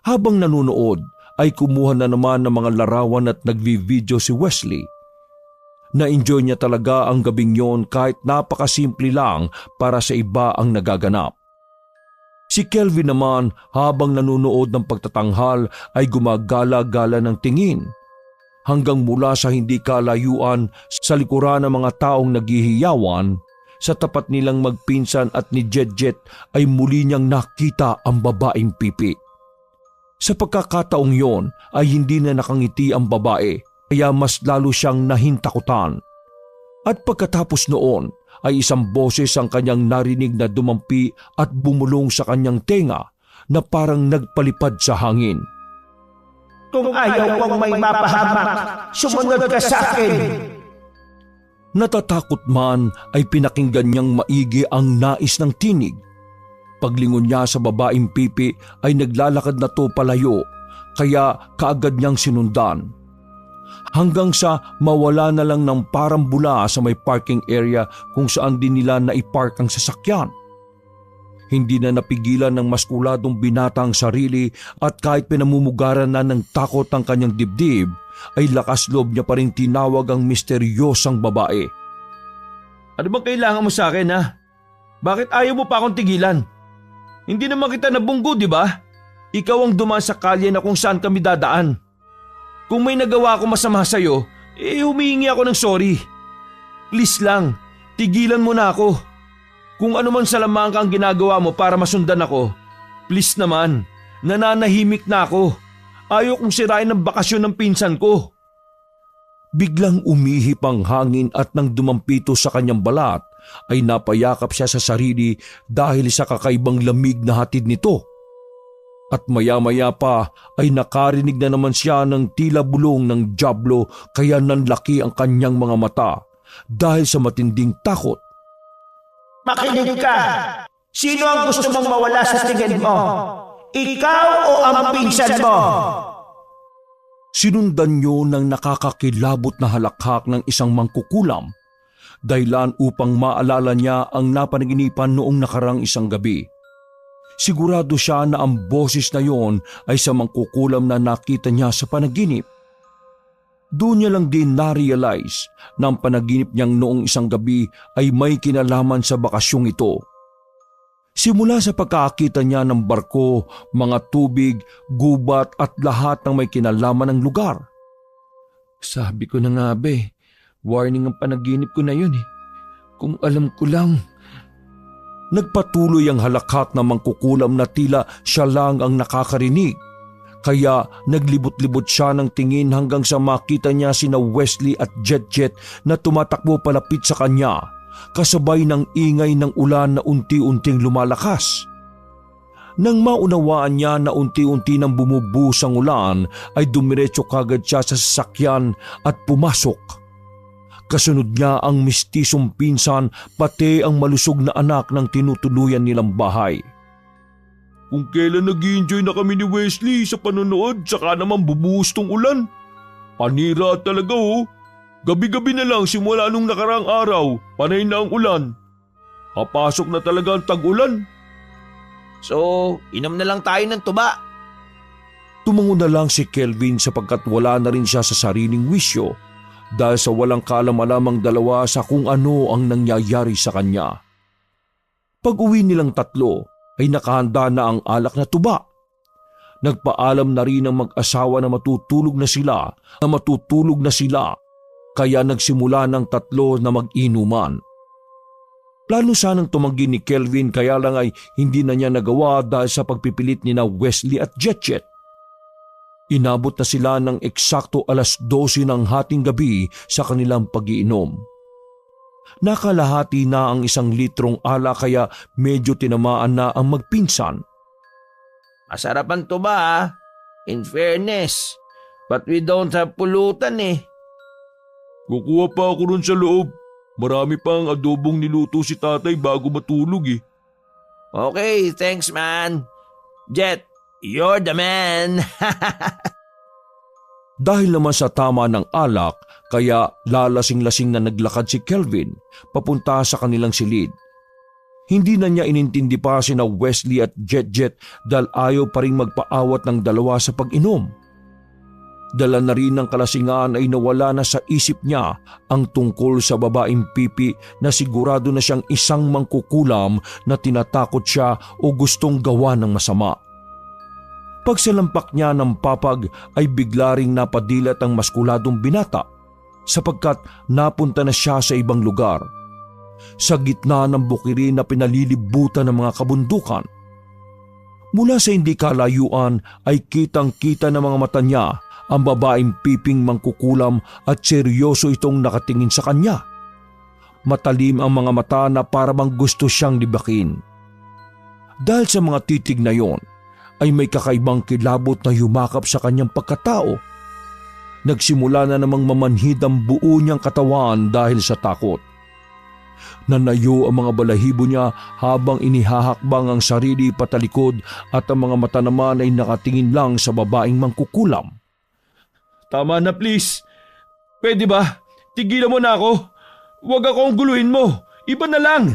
Habang nanunood ay kumuha na naman ng mga larawan at nagvi-video si Wesley. Na-enjoy niya talaga ang gabing yon kahit napakasimple lang para sa iba ang nagaganap. Si Kelvin naman habang nanunood ng pagtatanghal ay gumagala-gala ng tingin. Hanggang mula sa hindi kalayuan sa likuran ng mga taong naghihiyawan, sa tapat nilang magpinsan at ni Jet ay muli niyang nakita ang babaeng pipi. Sa pagkakataong yon ay hindi na nakangiti ang babae, kaya mas lalo siyang nahintakutan. At pagkatapos noon ay isang boses ang kanyang narinig na dumampi at bumulong sa kanyang tenga na parang nagpalipad sa hangin. Kung ayaw kong may mapahamak, sumunod ka sa akin. Natatakot man ay pinakinggan niyang maigi ang nais ng tinig. Paglingon niya sa babaeng pipi ay naglalakad na to palayo, kaya kaagad niyang sinundan. Hanggang sa mawala na lang ng parang bula sa may parking area kung saan din nila naipark ang sasakyan. Hindi na napigilan ng maskuladong binata ang sarili at kahit pinamumugaran na ng takot ang kanyang dibdib, ay lakas loob niya pa rin tinawag ang misteryosang babae. Ano bang kailangan mo sa akin, ha? Bakit ayaw mo pa akong tigilan? Hindi naman kita nabunggo, di ba? Ikaw ang dumaan sa kalye na kung saan kami dadaan. Kung may nagawa ako masama sa'yo, humihingi ako ng sorry. Please lang, tigilan mo na ako. Kung ano man salamang ang ginagawa mo para masundan ako, please naman, nananahimik na ako. Ayaw kong sirain ang bakasyon ng pinsan ko. Biglang umihip ang hangin at nang dumampito sa kanyang balat ay napayakap siya sa sarili dahil sa kakaibang lamig na hatid nito. At maya-maya pa ay nakarinig na naman siya ng tila bulong ng dyablo kaya nanlaki ang kanyang mga mata dahil sa matinding takot. Makinig ka! Sino ang gusto mong mawala sa tingin mo? Ikaw o ang pinsan mo? Sinundan niyo ng nakakakilabot na halakhak ng isang mangkukulam, dahilan upang maalala niya ang napanaginipan noong nakarang isang gabi. Sigurado siya na ang boses na yon ay sa mangkukulam na nakita niya sa panaginip. Doon niya lang din na-realize na ang panaginip niyang noong isang gabi ay may kinalaman sa bakasyong ito. Simula sa pagkakita niya ng barko, mga tubig, gubat at lahat ng may kinalaman ng lugar. Sabi ko na nga warning ang panaginip ko na yun eh. Kung alam ko lang. Nagpatuloy ang halakhak na mangkukulam na tila siya lang ang nakakarinig. Kaya naglibot-libot siya ng tingin hanggang sa makita niya sina Wesley at Jet na tumatakbo palapit sa kanya, kasabay ng ingay ng ulan na unti-unting lumalakas. Nang maunawaan niya na unti-unti nang bumubuhos ang ulan, ay dumiretso kagad siya sa sasakyan at pumasok. Kasunod niya ang mistisong pinsan pati ang malusog na anak ng tinutuluyan nilang bahay. Kung kailan nag-i-enjoy na kami ni Wesley sa panonood, saka naman bumuhos tong ulan. Panira talaga oh. Gabi-gabi na lang simula nung nakarang araw, panay na ang ulan. Papasok na talaga ang tag-ulan. So, inom na lang tayo ng tuba. Tumango na lang si Kelvin sapagkat wala na rin siya sa sariling wisyo dahil sa walang kaalam-alamang dalawa sa kung ano ang nangyayari sa kanya. Pag-uwi nilang tatlo ay nakahanda na ang alak na tuba. Nagpaalam na rin ang mag-asawa na matutulog na sila, kaya nagsimula ng tatlo na mag-inuman. Plano sanang tumanggi ni Kelvin kaya lang ay hindi na niya nagawa dahil sa pagpipilit ni na Wesley at Jet. Inabot na sila ng eksakto 12:00 ng hating gabi sa kanilang pag-iinom. Nakalahati na ang 1 litrong alak kaya medyo tinamaan na ang magpinsan. Masarap ang tuba in fairness. But we don't have pulutan eh. Kukuha pa ako ron sa loob. Marami pang adobong niluto si tatay bago matulog eh. Okay, thanks man. Jet, you're the man. Dahil naman sa tama ng alak, kaya lalasing-lasing na naglakad si Kelvin papunta sa kanilang silid. Hindi na niya inintindi pa sina Wesley at Jet dahil ayaw pa rin magpaawat ng dalawa sa pag-inom. Dala na rin ng kalasingan ay nawala na sa isip niya ang tungkol sa babaeng pipi na sigurado na siyang isang mangkukulam na tinatakot siya o gustong gawa ng masama. Pagsalampak niya ng papag ay bigla ring napadilat ang maskuladong binata sapagkat napunta na siya sa ibang lugar. Sa gitna ng bukirin na pinalilibutan ng mga kabundukan. Mula sa hindi kalayuan ay kitang-kita ng mga mata niya ang babaeng piping mangkukulam at seryoso itong nakatingin sa kanya. Matalim ang mga mata na para bang gusto siyang libakin. Dahil sa mga titig na yon, ay may kakaibang kilabot na yumakap sa kanyang pagkatao. Nagsimula na namang mamanhid ang buo niyang katawan dahil sa takot. Nanayo ang mga balahibo niya habang inihahakbang ang sarili patalikod at ang mga mata naman ay nakatingin lang sa babaeng mangkukulam. Tama na please. Pwede ba? Tigilan mo na ako. Huwag akong guluhin mo. Iba na lang.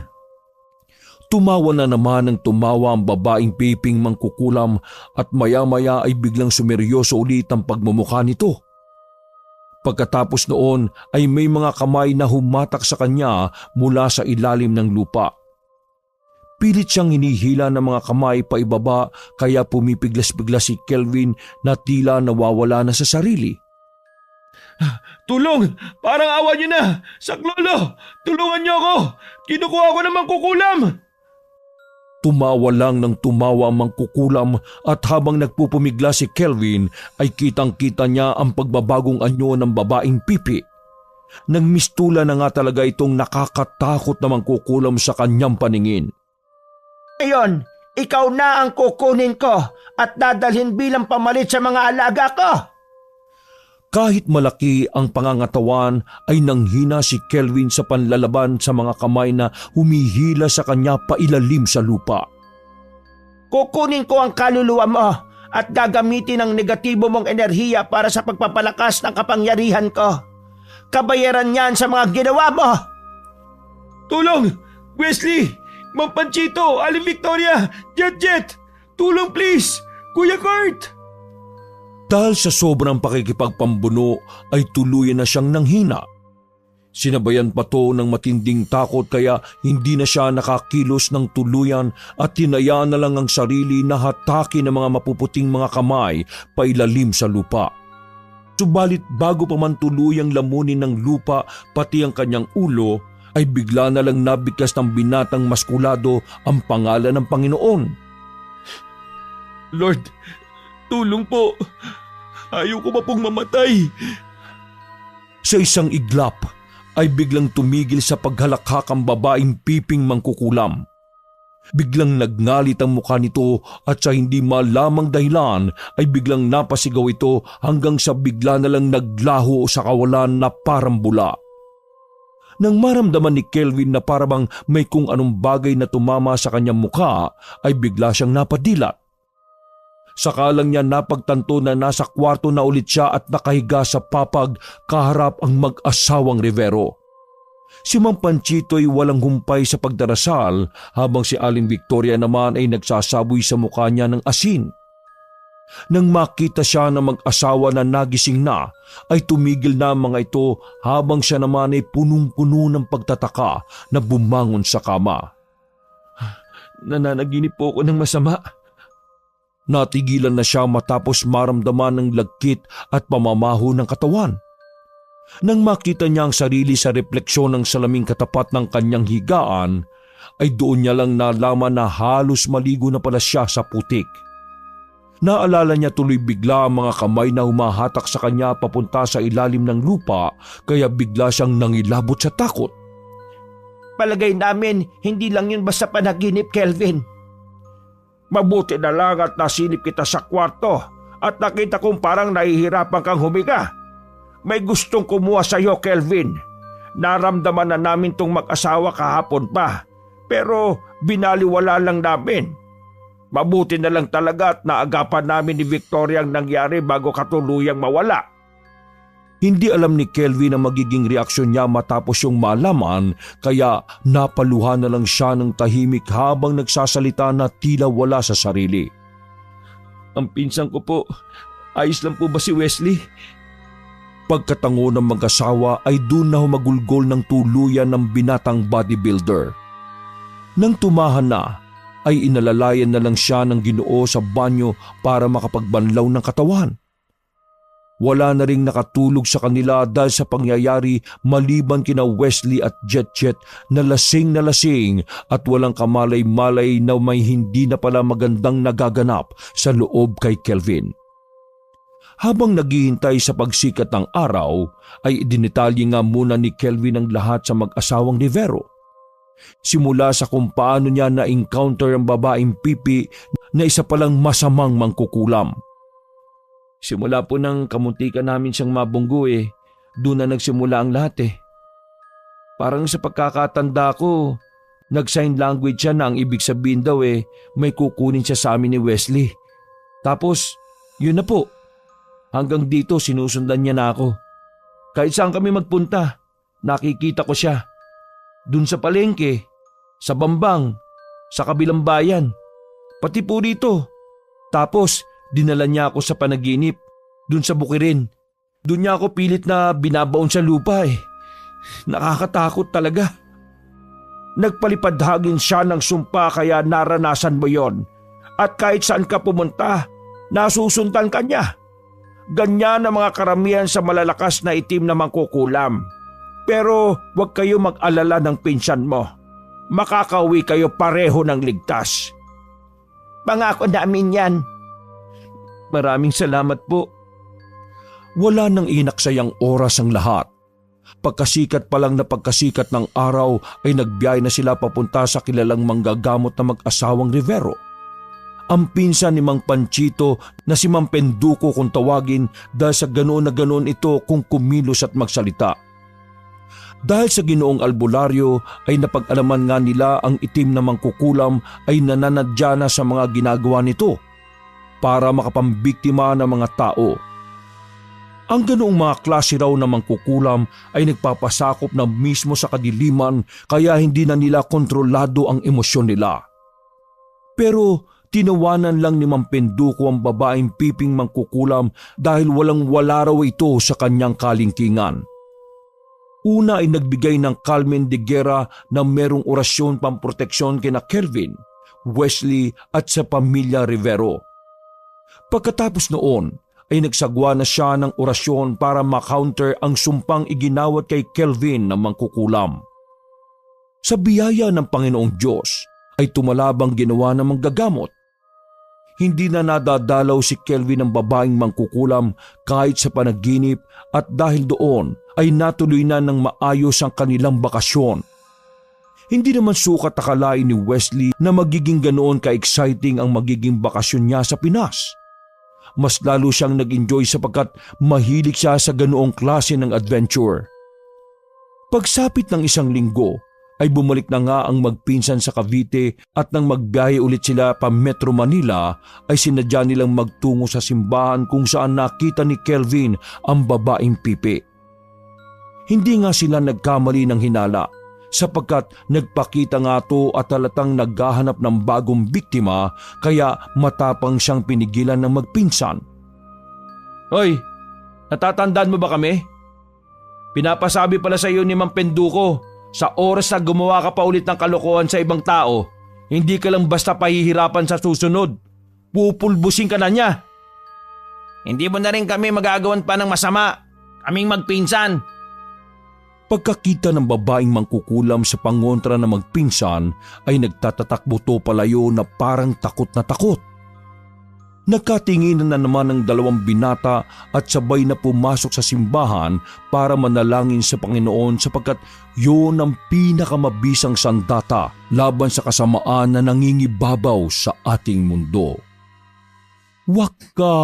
Tumawa na naman ng tumawa ang babaeng piping mangkukulam at maya-maya ay biglang sumeryoso ulit ang pagmumukha nito. Pagkatapos noon ay may mga kamay na humatak sa kanya mula sa ilalim ng lupa. Pilit siyang hinihila ng mga kamay paibaba kaya pumipiglas-piglas si Kelvin na tila nawawala na sa sarili. Tulong! Parang awa niyo na! Saklolo! Tulungan niyo ako! Kinukuha ko ng mangkukulam! Tumawa lang ng tumawa ang mangkukulam at habang nagpupumigla si Kelvin ay kitang-kita niya ang pagbabagong anyo ng babaeng pipi. Nagmistula na nga talaga itong nakakatakot na mangkukulam sa kanyang paningin. Ngayon, ikaw na ang kukunin ko at dadalhin bilang pamalit sa mga alaga ko. Kahit malaki ang pangangatawan ay nanghina si Kelvin sa panlalaban sa mga kamay na humihila sa kanya pailalim sa lupa. Kukunin ko ang kaluluwa mo at gagamitin ang negatibo mong enerhiya para sa pagpapalakas ng kapangyarihan ko. Kabayaran niyan sa mga ginawa mo. Tulong! Wesley! Mang Panchito! Aling Victoria! Jet! Tulong please! Kuya Kurt! Dahil sa sobrang pakikipagpambuno ay tuluyan na siyang nanghina. Sinabayan pa to ng matinding takot kaya hindi na siya nakakilos ng tuluyan at tinaya na lang ang sarili na hatakin ng mga mapuputing mga kamay pailalim sa lupa. Subalit bago pa man tuluyang lamunin ng lupa pati ang kanyang ulo ay bigla na lang nabigkas ng binatang maskulado ang pangalan ng Panginoon. Lord, tulong po! Ayaw ko pa pong mamatay! Sa isang iglap ay biglang tumigil sa paghalakhak ang babaeng piping mangkukulam. Biglang nagngalit ang mukha nito at sa hindi malamang dahilan ay biglang napasigaw ito hanggang sa bigla na lang naglaho sa kawalan na parang bula. Nang maramdaman ni Kelvin na parabang may kung anong bagay na tumama sa kanyang mukha ay bigla siyang napadilat. Saka lang niya napagtanto na nasa kwarto na ulit siya at nakahiga sa papag kaharap ang mag-asawang Rivero. Si Mang Panchito ay walang humpay sa pagdarasal habang si Aling Victoria naman ay nagsasaboy sa mukha niya ng asin. Nang makita siya na mag-asawa na nagising na ay tumigil na ang mga ito habang siya naman ay punong-puno ng pagtataka na bumangon sa kama. Nananaginip po ako ng masama. Natigilan na siya matapos maramdaman ng lagkit at pamamaho ng katawan. Nang makita niya ang sarili sa refleksyon ng salaming katapat ng kanyang higaan, ay doon niya lang nalaman na halos maligo na pala siya sa putik. Naalala niya tuloy bigla ang mga kamay na humahatak sa kanya papunta sa ilalim ng lupa kaya bigla siyang nangilabot sa takot. Palagay namin, hindi lang yun basta panaginip, Kelvin. Mabuti na lang at nasilip kita sa kwarto at nakita kong parang nahihirapan kang humiga. May gustong kumuha sa iyo, Kelvin. Naramdaman na namin tong mag-asawa kahapon pa, pero binaliwala lang namin. Mabuti na lang talaga at naagapan namin ni Victoria ang nangyari bago katuluyang mawala. Hindi alam ni Kelvin ang magiging reaksyon niya matapos yung malaman kaya napaluhan na lang siya ng tahimik habang nagsasalita na tila wala sa sarili. Ang pinsan ko po, ayos lang po ba si Wesley? Pagkatango ng mag-asawa ay doon na humagulgol ng tuluyan ng binatang bodybuilder. Nang tumahan na, ay inalalayan na lang siya ng Ginoo sa banyo para makapagbanlaw ng katawan. Wala na ring nakatulog sa kanila dahil sa pangyayari maliban kina Wesley at Jet na lasing at walang kamalay-malay na may hindi na pala magandang nagaganap sa loob kay Kelvin. Habang naghihintay sa pagsikat ng araw ay idinitalye nga muna ni Kelvin ang lahat sa mag-asawang Rivero. Simula sa kung paano niya na-encounter ang babaeng pipi na isa palang masamang mangkukulam. Simula po ng kamuntikan namin siyang mabunggo doon na nagsimula ang lahat Parang sa pagkakatanda ko, nag-sign language siya na ang ibig sabihin daw may kukunin siya sa amin ni Wesley. Tapos, yun na po. Hanggang dito sinusundan niya na ako. Kahit saan kami magpunta, nakikita ko siya. Doon sa palengke, sa Bambang, sa kabilang bayan, pati po dito. Tapos, dinala niya ako sa panaginip, dun sa Bukirin. Doon niya ako pilit na binabaon sa lupa eh. Nakakatakot talaga. Nagpalipad-hangin siya ng sumpa kaya naranasan mo yon. At kahit saan ka pumunta, nasusundan ka niya. Ganyan ang mga karamihan sa malalakas na itim na mangkukulam. Pero huwag kayo mag-alala ng pinsan mo. Makakauwi kayo pareho ng ligtas. Pangako namin yan. Maraming salamat po. Wala nang inaksayang oras ang lahat. Pagkasikat pa lang na pagkasikat ng araw ay nagbiyahe na sila papunta sa kilalang manggagamot na mag-asawang Rivero. Ang pinsan ni Mang Panchito na si Mang Penduko kung tawagin dahil sa ganoon na ganoon ito kung kumilos at magsalita. Dahil sa Ginoong Albularyo ay napag-alaman nga nila ang itim na mangkukulam ay nananadya na sa mga ginagawa nito para makapambiktima ng mga tao. Ang ganoong mga klase raw na mangkukulam ay nagpapasakop na mismo sa kadiliman kaya hindi na nila kontrolado ang emosyon nila. Pero tinawanan lang ni Mang Penduko ang babaeng piping mangkukulam dahil walang-wala raw ito sa kanyang kalingkingan. Una ay nagbigay ng Carmen de Guerra na merong orasyon pamproteksyon kina Kelvin, Wesley at sa pamilya Rivero. Pagkatapos noon ay nagsagwa na siya ng orasyon para ma-counter ang sumpang iginawat kay Kelvin na mangkukulam. Sa biyaya ng Panginoong Diyos ay tumalabang ginawa ng manggagamot. Hindi na nadadalaw si Kelvin ng babaeng mangkukulam kahit sa panaginip at dahil doon ay natuloy na ng maayos ang kanilang bakasyon. Hindi naman sukat akalain ni Wesley na magiging ganoon ka-exciting ang magiging bakasyon niya sa Pinas. Mas lalo siyang nag-enjoy sapagkat mahilig siya sa ganoong klase ng adventure. Pagsapit ng 1 linggo, ay bumalik na nga ang magpinsan sa Cavite at nang magbiyahe ulit sila pa Metro Manila ay sinadya nilang magtungo sa simbahan kung saan nakita ni Kelvin ang babaeng pipi. Hindi nga sila nagkamali ng hinala sapagkat nagpakita nga to at halatang naghahanap ng bagong biktima kaya matapang siyang pinigilan ng magpinsan. Hoy, natatandaan mo ba kami? Pinapasabi pala sa iyo ni Mang Penduko, sa oras na gumawa ka pa ulit ng kalokohan sa ibang tao, hindi ka lang basta pahihirapan sa susunod. Pupulbusin ka na niya. Hindi mo na rin kami magagawan pa ng masama. Kaming magpinsan. Pagkakita ng babaeng mangkukulam sa pangontra na magpinsan ay nagtatatakbo to palayo na parang takot na takot. Nagkatinginan na naman ang 2 binata at sabay na pumasok sa simbahan para manalangin sa Panginoon sapagkat yun ang pinakamabisang sandata laban sa kasamaan na nangingibabaw sa ating mundo. Wakas!